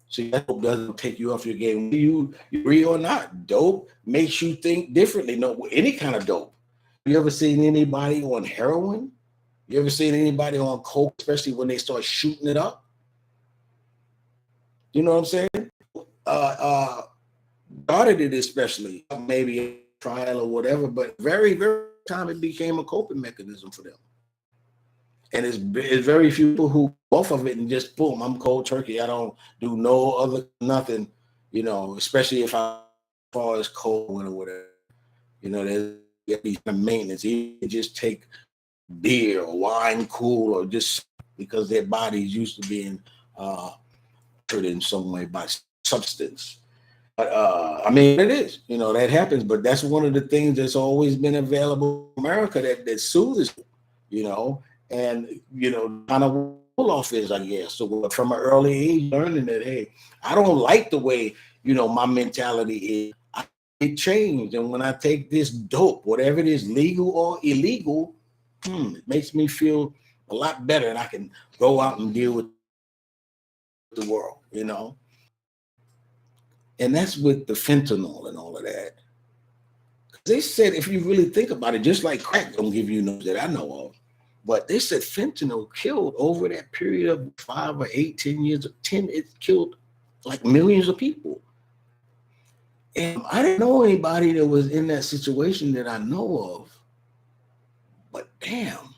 See, that dope doesn't take you off your game. You agree or not, dope makes you think differently. No, any kind of dope. You ever seen anybody on heroin? You ever seen anybody on coke, especially when they start shooting it up? You know what I'm saying? Started it especially, maybe a trial or whatever, but very, very time it became a coping mechanism for them. And it's very few people who both of it and just boom, I'm cold turkey. I don't do no other nothing, especially if I as far as cold or whatever. There's these maintenance. You just take beer or wine cool, or just because their bodies used to being altered in some way by substance. But I mean, it is, that happens. But that's one of the things that's always been available in America that soothes, and kind of pull off is, I guess. So from an early age, learning that, hey, I don't like the way my mentality is. It changed, and when I take this dope, whatever it is, legal or illegal, it makes me feel a lot better, and I can go out and deal with the world, And that's with the fentanyl and all of that. They said, if you really think about it, just like crack don't give you no that I know of, but they said fentanyl killed over that period of 5 or 8, 10 years, it killed like millions of people. And I didn't know anybody that was in that situation that I know of. But damn,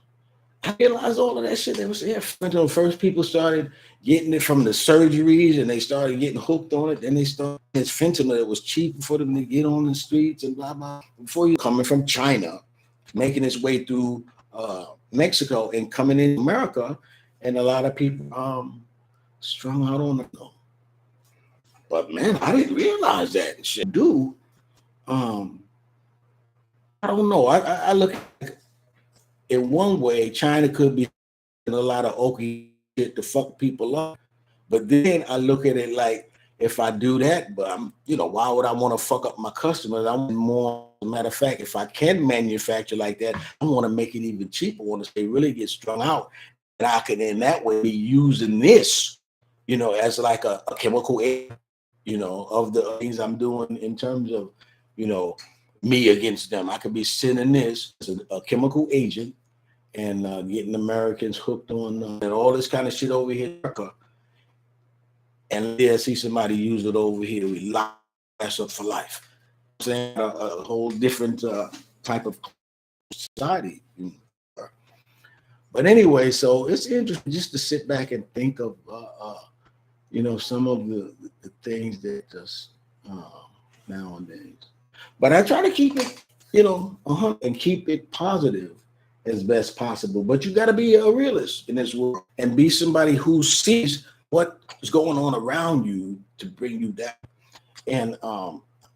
I realized all of that shit. They was the first people started getting it from the surgeries, and they started getting hooked on it. Then they started it's fentanyl. It was cheap for them to get on the streets and blah blah. Before you coming from China, making its way through Mexico and coming in America, and a lot of people strung out on the. But man, I didn't realize that and shit. Do I don't know. I look at in one way, China could be a lot of okie shit to fuck people up. But then I look at it like if I do that, but I'm, why would I want to fuck up my customers? I want more. As a matter of fact, if I can manufacture like that, I want to make it even cheaper. I want to say really get strung out. And I can in that way be using this, as like a chemical aid, of the things I'm doing in terms of, me against them. I could be sending this as a chemical agent and getting Americans hooked on and all this kind of shit over here in America. And then see somebody use it over here, we lock us up for life. I'm saying a whole different type of society. But anyway, so it's interesting just to sit back and think of, some of the things that just nowadays. But I try to keep it, and keep it positive as best possible. But you got to be a realist in this world and be somebody who sees what is going on around you to bring you down. And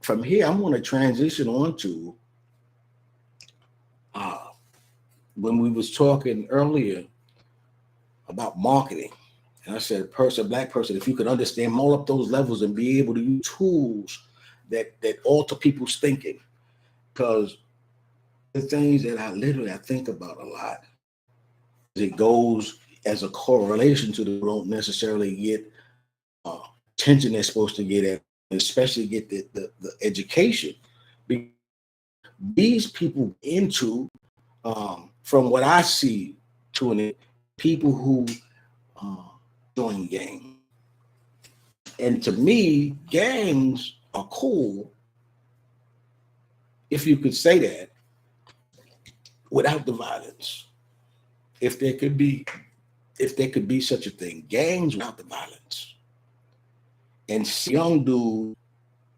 from here, I'm going to transition on to when we was talking earlier about marketing. And I said, black person, if you could understand all up those levels and be able to use tools that alter people's thinking, because the things that I think about a lot, it goes as a correlation to the don't necessarily get attention they're supposed to get at, especially get the education. These people into, from what I see, people who join gangs. And to me, gangs are cool, if you could say that, without the violence. If there could be such a thing, gangs without the violence. And young dude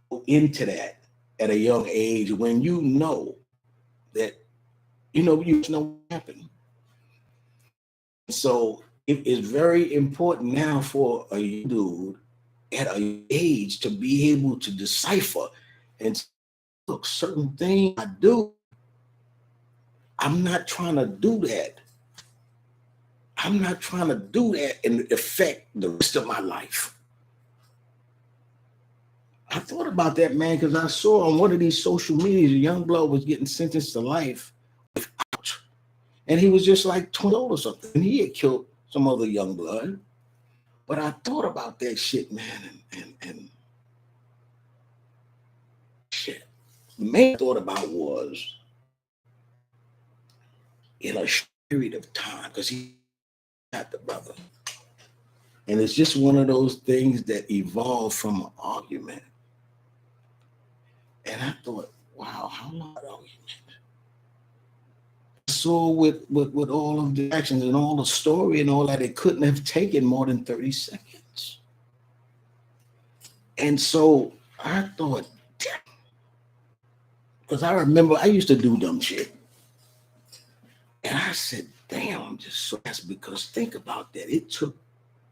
go into that at a young age when you know that, you know what happened. So it is very important now for a young dude at an age to be able to decipher and look, certain things I do, I'm not trying to do that. I'm not trying to do that and affect the rest of my life. I thought about that, man, because I saw on one of these social medias, a young blood was getting sentenced to life without, and he was just like 20 or something. And he had killed some other young blood. But I thought about that shit, man, and shit. The main I thought about was in a period of time, because he got the brother. And it's just one of those things that evolved from an argument. And I thought, wow, how long argument? So with all of the actions and all the story and all that, it couldn't have taken more than 30 seconds. And so I thought, because I remember I used to do dumb shit. And I said, damn, I'm just so that's because think about that. It took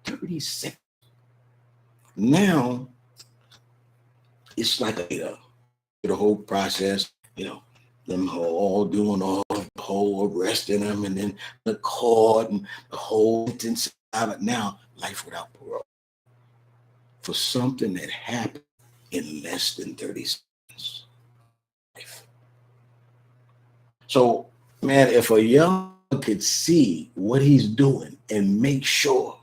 30 seconds. Now it's like the whole process, them all doing all the whole arresting them and then the court and the whole sentence out of now, life without parole. For something that happened in less than 30 seconds. So, man, if a young could see what he's doing and make sure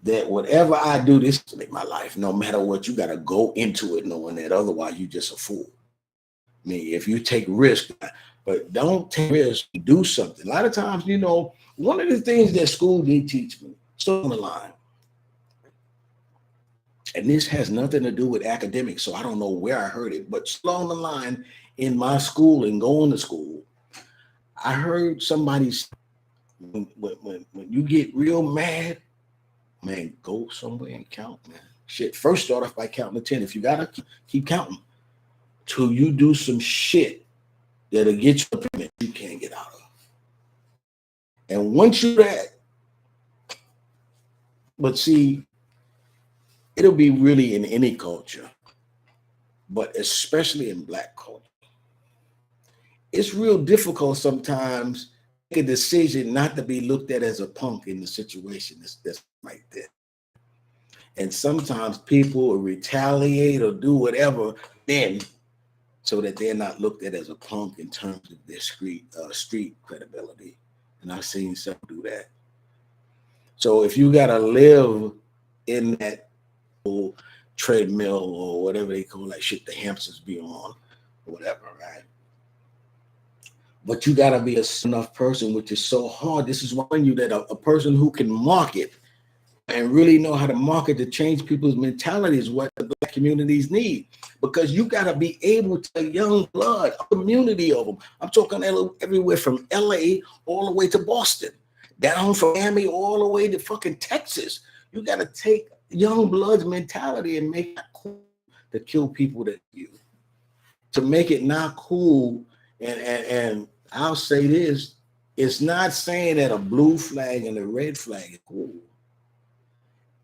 that whatever I do, this to make my life, no matter what, you got to go into it knowing that otherwise you just a fool. I mean, if you take risk, but don't take risk, do something. A lot of times, one of the things that school did teach me, so on the line, and this has nothing to do with academics, so I don't know where I heard it, but along the line in my school and going to school, I heard somebody say, when you get real mad, man, go somewhere and count, man. Shit. First, start off by counting to 10. If you gotta keep counting till you do some shit that'll get you a payment you can't get out of. And once you do that, but see, it'll be really in any culture, but especially in Black culture. It's real difficult sometimes to make a decision not to be looked at as a punk in the situation that's right there. And sometimes people will retaliate or do whatever then so that they're not looked at as a punk in terms of their street credibility. And I've seen some do that. So if you got to live in that treadmill or whatever they call that shit the hamsters be on, or whatever, right? But you got to be a enough person, which is so hard. This is why you that a person who can market and really know how to market to change people's mentality is what the Black communities need. Because you got to be able to young blood, a community of them. I'm talking everywhere from LA all the way to Boston, down from Miami all the way to fucking Texas. You got to take young blood's mentality and make it cool to kill people that you, to make it not cool. And I'll say this, it's not saying that a blue flag and a red flag is cool.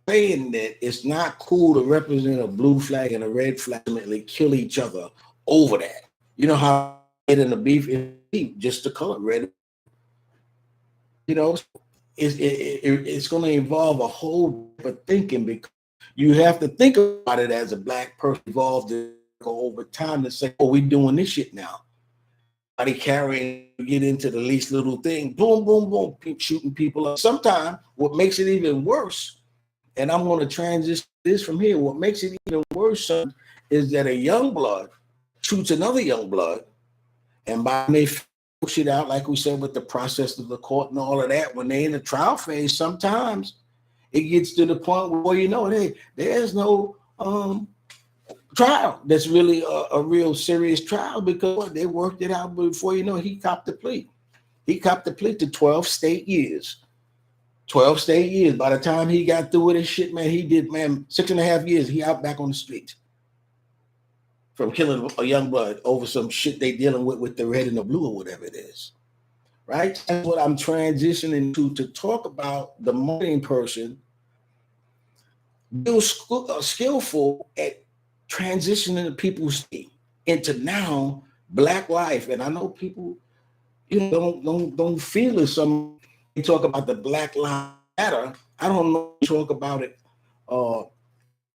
Saying that it's not cool to represent a blue flag and a red flag ultimately kill each other over that. You know how in the beef is beef, just the color red. You know, it's going to involve a whole different thinking, because you have to think about it as a Black person involved over time to say, oh, we're doing this shit now. Body carrying, get into the least little thing, boom, boom, boom, shooting people up. Sometimes what makes it even worse, and I'm going to transition this from here, what makes it even worse is that a young blood shoots another young blood, and by they push it out, like we said, with the process of the court and all of that, when they're in the trial phase, sometimes it gets to the point where, you know, hey, there's no trial that's really a real serious trial, because they worked it out before, you know, he copped the plea. He copped the plea to 12 state years. 12 state years. By the time he got through with his shit, man, he did, man, 6.5 years. He out back on the street from killing a young blood over some shit they dealing with the red and the blue or whatever it is. Right? That's what I'm transitioning to talk about the marketing person real skillful at transitioning people's into now Black life. And I know people, you know, don't feel it. Some they talk about the Black Lives Matter. I don't know if you talk about it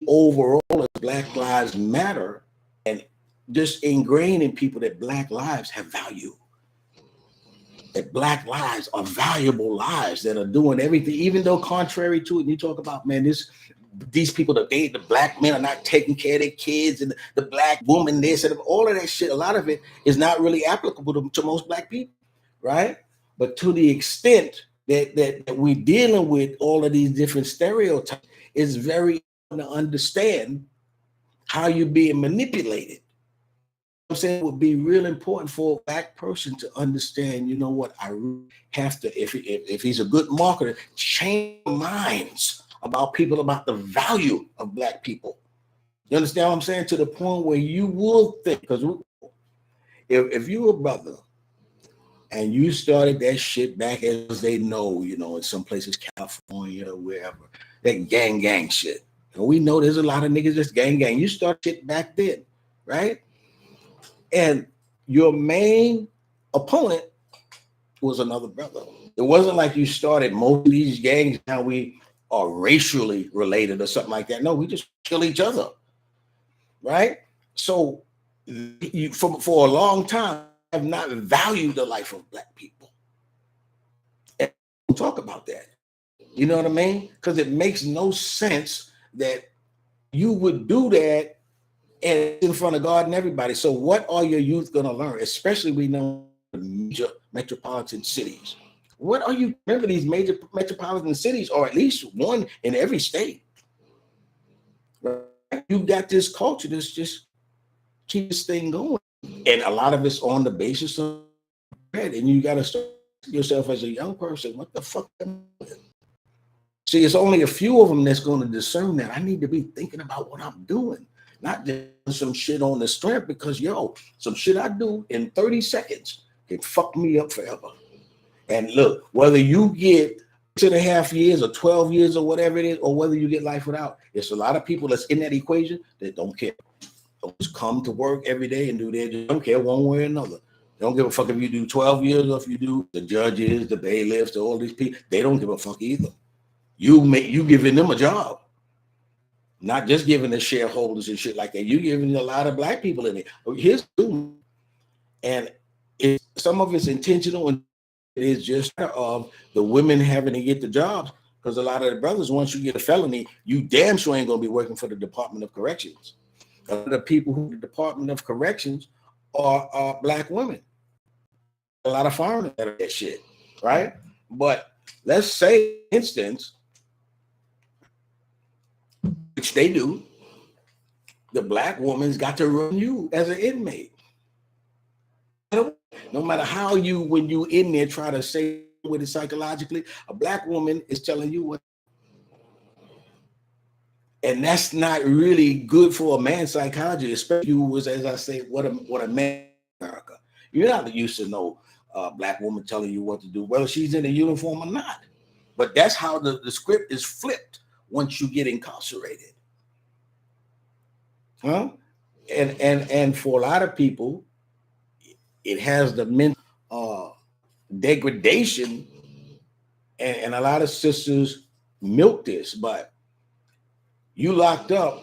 overall as Black Lives Matter, and just ingrained in people that Black lives have value. That Black lives are valuable lives that are doing everything, even though contrary to it. And you talk about, man, these people that the Black men are not taking care of their kids, and the Black woman this and all of that shit. A lot of it is not really applicable to most Black people, right? But to the extent that we're dealing with all of these different stereotypes, it's very important to understand how you're being manipulated. I'm saying it would be real important for a Black person to understand, you know what, I really have to, if he's a good marketer, change minds about people, about the value of Black people. You understand what I'm saying? To the point where you will think, because if you're a brother and you started that shit back as they know, you know, in some places, California, wherever, that gang shit. And we know there's a lot of niggas that's gang. You start shit back then, right? And your main opponent was another brother. It wasn't like you started most of these gangs, now we are racially related or something like that. No, we just kill each other, right? So you, for a long time, have not valued the life of Black people. And we'll talk about that. You know what I mean? Because it makes no sense that you would do that and in front of God and everybody. So what are your youth going to learn? Especially we know the major metropolitan cities. What are you, remember these major metropolitan cities, or at least one in every state. Right? You got this culture that's just keep this thing going. And a lot of it's on the basis of bread. And you got to start yourself as a young person, what the fuck am I doing? See, it's only a few of them that's going to discern that I need to be thinking about what I'm doing, not just some shit on the strength, because some shit I do in 30 seconds can fuck me up forever. And look, whether you get 6.5 years or 12 years or whatever it is, or whether you get life without, it's a lot of people that's in that equation that don't care. They'll just come to work every day and do their job. Don't care one way or another. They don't give a fuck if you do 12 years or if you do the judges, the bailiffs, all these people. They don't give a fuck either. You giving them a job, not just giving the shareholders and shit like that. You giving a lot of black people in it. Here's and some of it's intentional, and it is just of the women having to get the jobs, because a lot of the brothers, once you get a felony, you damn sure ain't gonna be working for the Department of Corrections. A lot of the people who the Department of Corrections are black women. A lot of foreigners that shit, right? But let's say, for instance, which they do, the black woman's got to run you as an inmate. No matter how when you in there try to say with it psychologically, a black woman is telling you what. And that's not really good for a man's psychology, especially as I say, what a man in America. You're not used to no black woman telling you what to do, whether she's in a uniform or not. But that's how the script is flipped once you get incarcerated. Huh? And for a lot of people, it has the mental degradation, and a lot of sisters milk this, but you locked up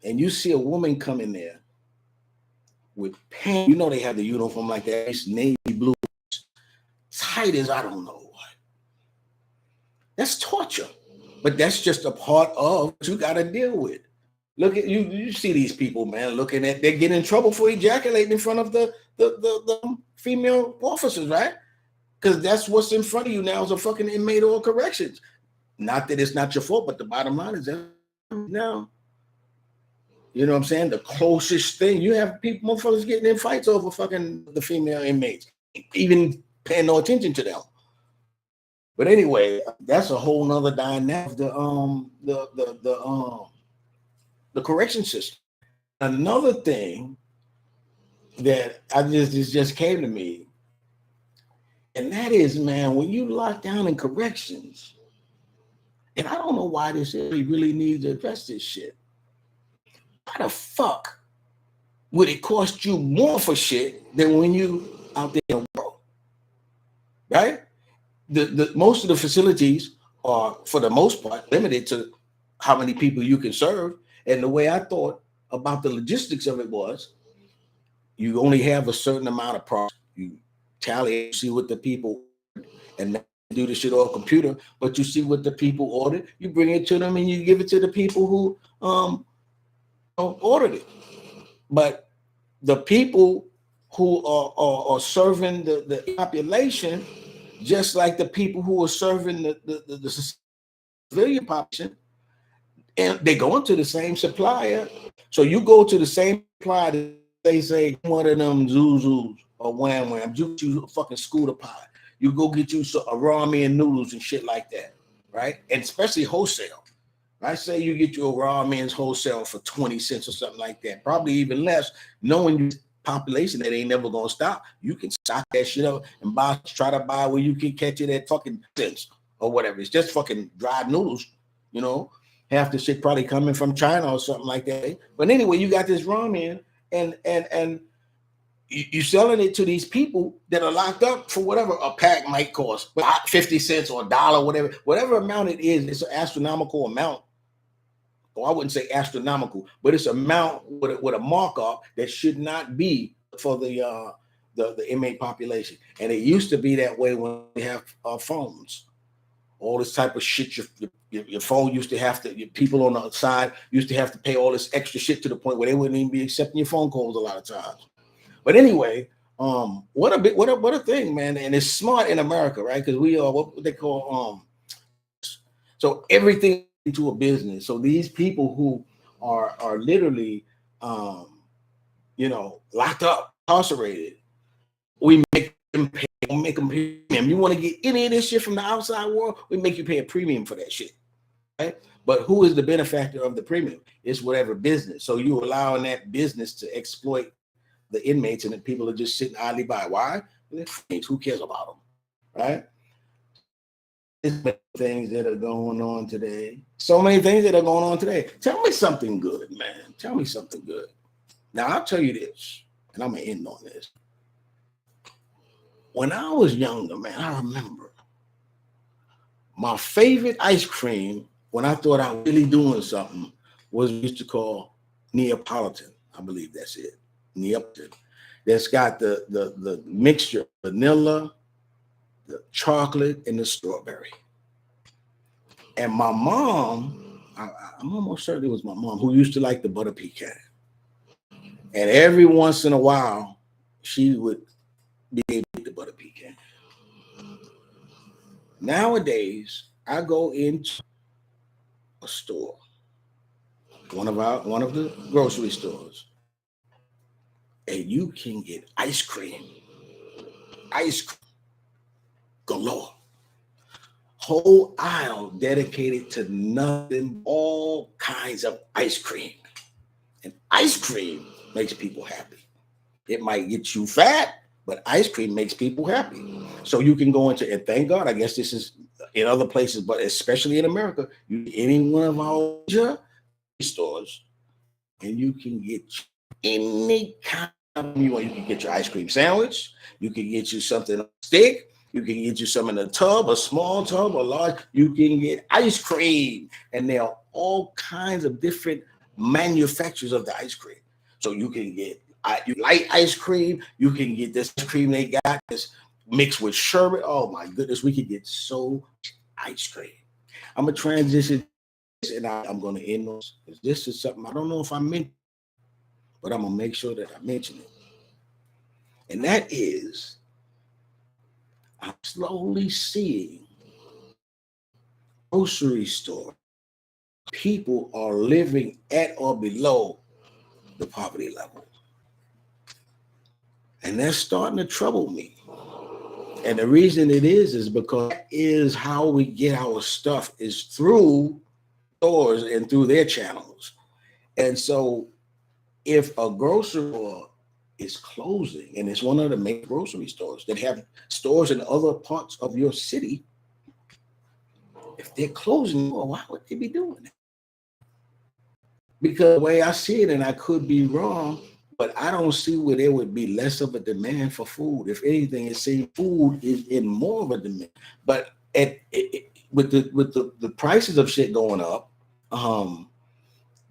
and you see a woman come in there with pants, you know they have the uniform like that, it's navy blue, tight as I don't know what. That's torture, but that's just a part of what you got to deal with. Look at you see these people, man, looking at, they get in trouble for ejaculating in front of the female officers, right? Because that's what's in front of you now is a fucking inmate or corrections. Not that it's not your fault, but the bottom line is that now, you know what I'm saying? The closest thing, you have people, motherfuckers getting in fights over fucking the female inmates, even paying no attention to them. But anyway, that's a whole nother dynamic of the correction system. Another thing that just came to me, and that is, man, when you lock down in corrections, and I don't know why this really needs to address this shit. Why the fuck would it cost you more for shit than when you out there in the world? Right? The most of the facilities are, for the most part, limited to how many people you can serve. And the way I thought about the logistics of it was, you only have a certain amount of products. You tally, you see what the people, and do the shit on a computer, but you see what the people ordered, you bring it to them and you give it to the people who ordered it. But the people who are serving the population, just like the people who are serving the civilian population, and they go into the same supplier. So you go to the same supplier, they say one of them Zuzus or Wham Wham, you a fucking scooter pie. You go get you a ramen noodles and shit like that, right? And especially wholesale. I say you get your ramen's wholesale for 20 cents or something like that, probably even less, knowing your population that ain't never gonna stop. You can stock that shit up and try to buy where you can catch it at fucking cents or whatever. It's just fucking dried noodles, you know. Half the shit probably coming from China or something like that. But anyway, you got this ramen and you selling it to these people that are locked up for whatever a pack might cost, 50 cents or $1, whatever amount it is. It's an astronomical amount. Or I wouldn't say astronomical, but it's an amount with a markup that should not be for the inmate population. And it used to be that way when we have phones. All this type of shit, your phone used to have to, your people on the side used to have to pay all this extra shit to the point where they wouldn't even be accepting your phone calls a lot of times. But anyway, what a thing, man. And it's smart in America, right? Because we are what they call so everything into a business. So these people who are literally locked up, incarcerated, we make them pay premium. you want to get any of this shit from the outside world, we make you pay a premium for that shit. Right? But who is the benefactor of the premium? It's whatever business. So you allowing that business to exploit the inmates, and then people are just sitting idly by. Why? Who cares about them? Right? Things that are going on today. So many things that are going on today. Tell me something good, man. Tell me something good. Now, I'll tell you this, and I'm going to end on this. When I was younger, man, I remember my favorite ice cream when I thought I was really doing something was used to call Neapolitan. I believe that's it. Neapolitan. That's got the mixture, vanilla, the chocolate, and the strawberry. And my mom, I'm almost certain it was my mom who used to like the butter pecan. And every once in a while, she would be able to get the butter pecan. Nowadays, I go into a store, one of the grocery stores, and you can get ice cream galore. Whole aisle dedicated to nothing, all kinds of ice cream. And ice cream makes people happy. It might get you fat, but ice cream makes people happy. So you can go into, and thank God, I guess this is in other places, but especially in America, any one of our stores, and you can get any kind of you want. You can get your ice cream sandwich. You can get you something on a stick. You can get you some in a tub, a small tub, a large. You can get ice cream, and there are all kinds of different manufacturers of the ice cream. So you can get light ice cream. You can get this ice cream they got this mixed with sherbet. Oh my goodness, we could get so much ice cream. I'm gonna transition, and I'm gonna end this. This is something I don't know if I meant, but I'm gonna make sure that I mention it. And that is, I'm slowly seeing grocery store people are living at or below the poverty level. And that's starting to trouble me. And the reason it is because that is how we get our stuff, is through stores and through their channels. And so if a grocery store is closing, and it's one of the main grocery stores that have stores in other parts of your city, if they're closing, well, why would they be doing that? Because the way I see it, and I could be wrong, but I don't see where there would be less of a demand for food. If anything, it seems food is in more of a demand. But with the prices of shit going up,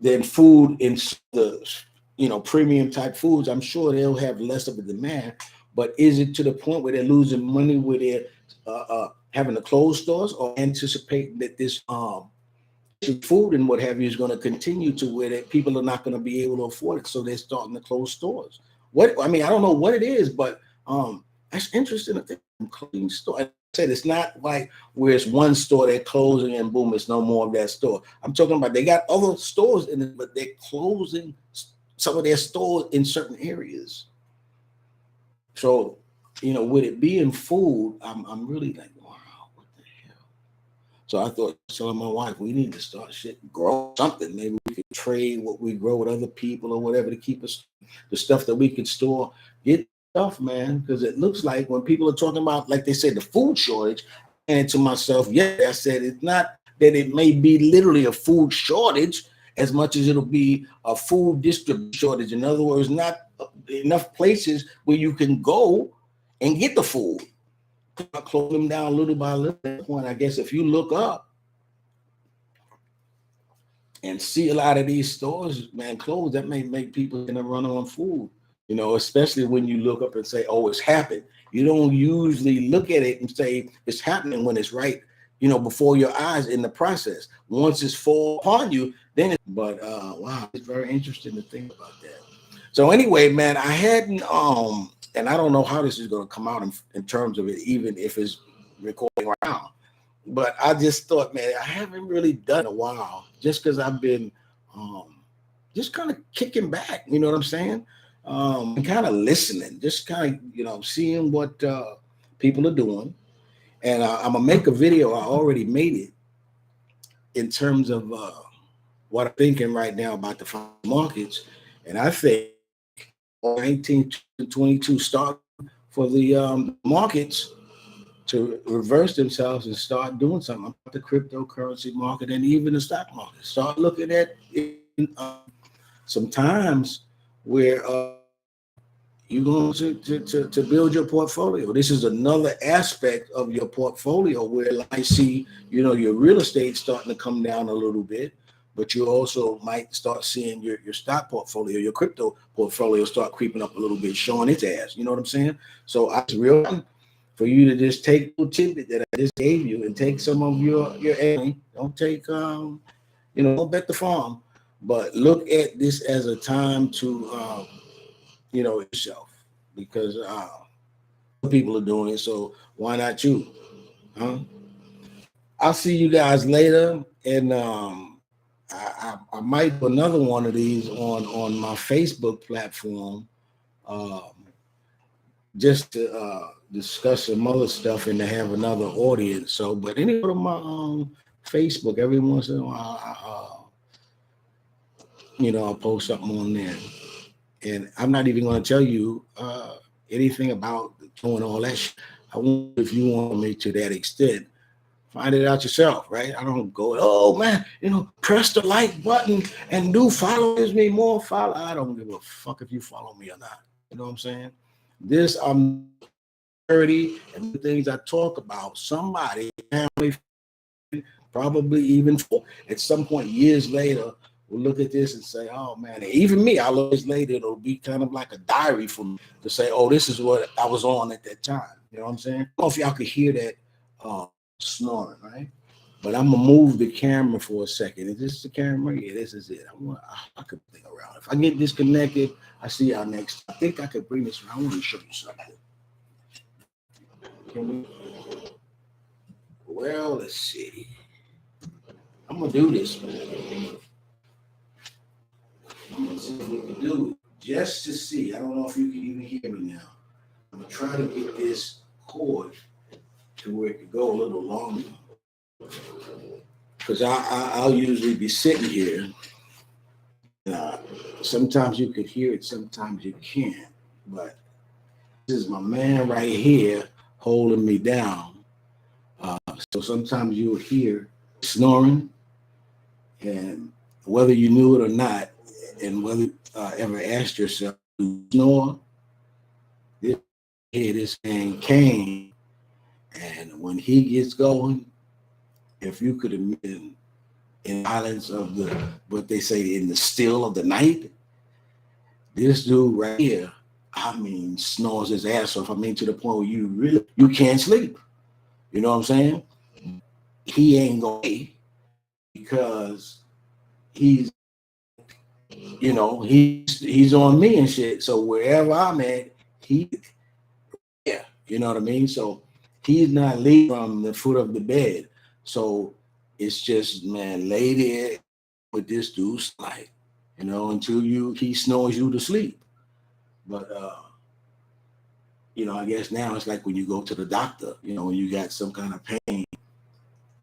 then food in the premium type foods, I'm sure they'll have less of a demand. But is it to the point where they're losing money, where they're having to close stores, or anticipating that this food and what have you is going to continue to where that people are not going to be able to afford it, so they're starting to close stores? I don't know what it is, but that's interesting. That they're closing store. I said it's not like where it's one store they're closing and boom, it's no more of that store. I'm talking about they got other stores in it, but they're closing some of their stores in certain areas. So, with it being food, I'm really like, wow, what the hell? So I thought, telling my wife, we need to start grow something. Maybe we could trade what we grow with other people or whatever to keep us the stuff that we can store. Get stuff, man, because it looks like when people are talking about, like they said, the food shortage, and to myself, I said it's not that it may be literally a food shortage as much as it'll be a food distribution shortage. In other words, not enough places where you can go and get the food. Close them down little by little. At that point, I guess if you look up and see a lot of these stores, man, closed, that may make people gonna run on food. Especially when you look up and say, "Oh, it's happened." You don't usually look at it and say it's happening when it's right, before your eyes in the process. Once it's fall upon you, then. Wow, it's very interesting to think about that. So anyway, man, I hadn't and I don't know how this is going to come out in terms of it, even if it's recording right now. But I just thought, man, I haven't really done it in a while, just because I've been just kind of kicking back. You know what I'm saying? And kind of listening, just kind of seeing what people are doing, And I'm gonna make a video. I already made it in terms of what I'm thinking right now about the markets, and I think 19 to 22 start for the markets to reverse themselves and start doing something about the cryptocurrency market and even the stock market. Start looking at some times where you're going to build your portfolio. This is another aspect of your portfolio where I see, your real estate starting to come down a little bit, but you also might start seeing your stock portfolio, your crypto portfolio start creeping up a little bit, showing its ass. You know what I'm saying? So it's real for you to just take the tidbit that I just gave you and take some of your energy. Don't take, don't bet the farm, but look at this as a time to, yourself, because people are doing it. So why not you? Huh? I'll see you guys later, and I might do another one of these on my Facebook platform, um, just to discuss some other stuff and to have another audience. So, but anyway, on my Facebook, every once in a while, I'll post something on there, and I'm not even going to tell you anything about doing all that shit. I wonder if you want me to that extent. Find it out yourself, right? I don't go, oh man, press the like button and do follow. Gives me more follow. I don't give a fuck if you follow me or not. You know what I'm saying? This I'm 30, and the things I talk about, somebody, family, probably even at some point years later, will look at this and say, oh man, even me, I'll always later, it'll be kind of like a diary for me to say, oh, this is what I was on at that time. You know what I'm saying? I don't know if y'all could hear that snoring, right? But I'm gonna move the camera for a second. Is this the camera? Yeah, this is it. I could think around. If I get disconnected, I see y'all next. I think I could bring this around. I want to show you something. Can we? Well, let's see. I'm gonna do this, man. I'm gonna see if we can do it just to see. I don't know if you can even hear me now. I'm gonna try to get this cord to where it can go a little longer. Because I'll usually be sitting here. Sometimes you could hear it, sometimes you can't. But this is my man right here holding me down. So sometimes you'll hear snoring, and whether you knew it or not, and whether ever asked yourself to snore, this man came, and when he gets going, if you could imagine in silence of what they say, in the still of the night, this dude right here, I mean, snores his ass off. I mean, to the point where you can't sleep. You know what I'm saying? He ain't going because he's he's on me and shit. So wherever I'm at, you know what I mean? So he's not leaving from the foot of the bed. So it's just, man, lay there with this dude's like, until he snores you to sleep. But I guess now it's like when you go to the doctor, when you got some kind of pain.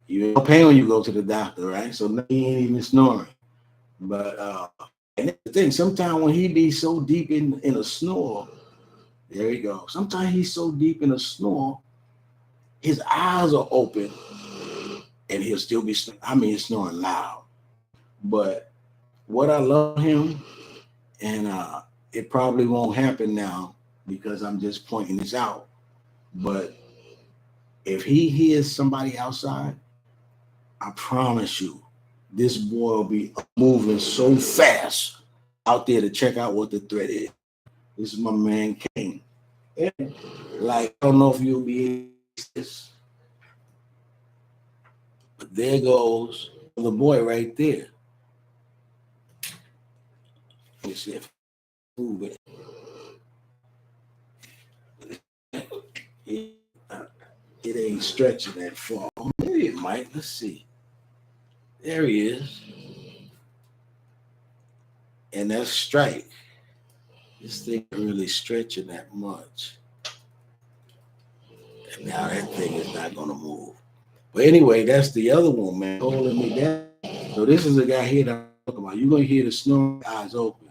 You have pain when you go to the doctor, right? So now he ain't even snoring. But and that's the thing, sometimes when he be so deep in a snore, there you go. Sometimes he's so deep in a snore, his eyes are open and he'll still be snoring loud. But what I love him, and it probably won't happen now because I'm just pointing this out. But if he hears somebody outside, I promise you, this boy will be moving so fast out there to check out what the threat is. This is my man King. And like, I don't know if you'll be this, but there goes the boy right there. Let me see if I move it. It ain't stretching that far. Maybe it might. Let's see. There he is. And that's strike. This thing ain't really stretching that much. And now that thing is not gonna move. But anyway, that's the other one, man, holding me down. So this is a guy here that I'm talking about. You're gonna hear the snoring, eyes open.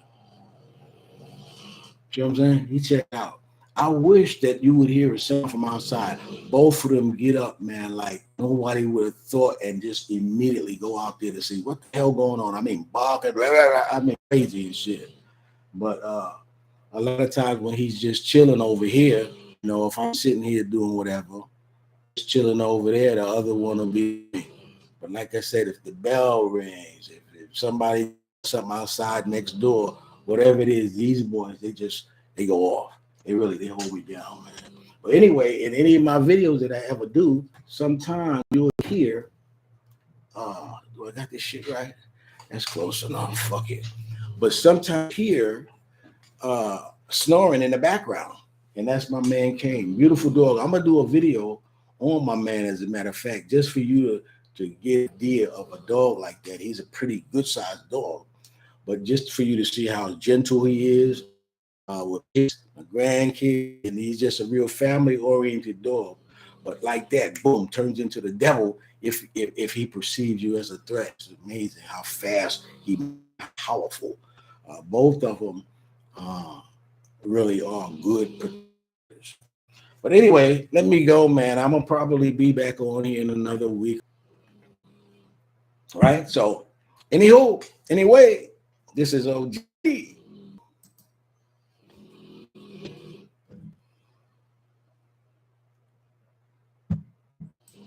You know what I'm saying? He checked out. I wish that you would hear a sound from outside. Both of them get up, man, like nobody would have thought, and just immediately go out there to see what the hell going on. I mean, barking, rah, rah, rah, I mean, crazy and shit. But a lot of times when he's just chilling over here, if I'm sitting here doing whatever, just chilling over there, the other one will be. But like I said, if the bell rings, if somebody something outside next door, whatever it is, these boys they go off. They hold me down, man. But anyway, in any of my videos that I ever do, sometimes you'll hear, do I got this shit right? That's close enough. Fuck it. But sometimes hear snoring in the background. And that's my man Kane. Beautiful dog. I'm gonna do a video on my man, as a matter of fact, just for you to get an idea of a dog like that. He's a pretty good sized dog. But just for you to see how gentle he is with his grandkids, and he's just a real family oriented dog. But like that, boom, turns into the devil if he perceives you as a threat. It's amazing how fast powerful. Both of them really are good protectors. But anyway, let me go, man. I'm gonna probably be back on here in another week. All right. So, anyway, this is OG.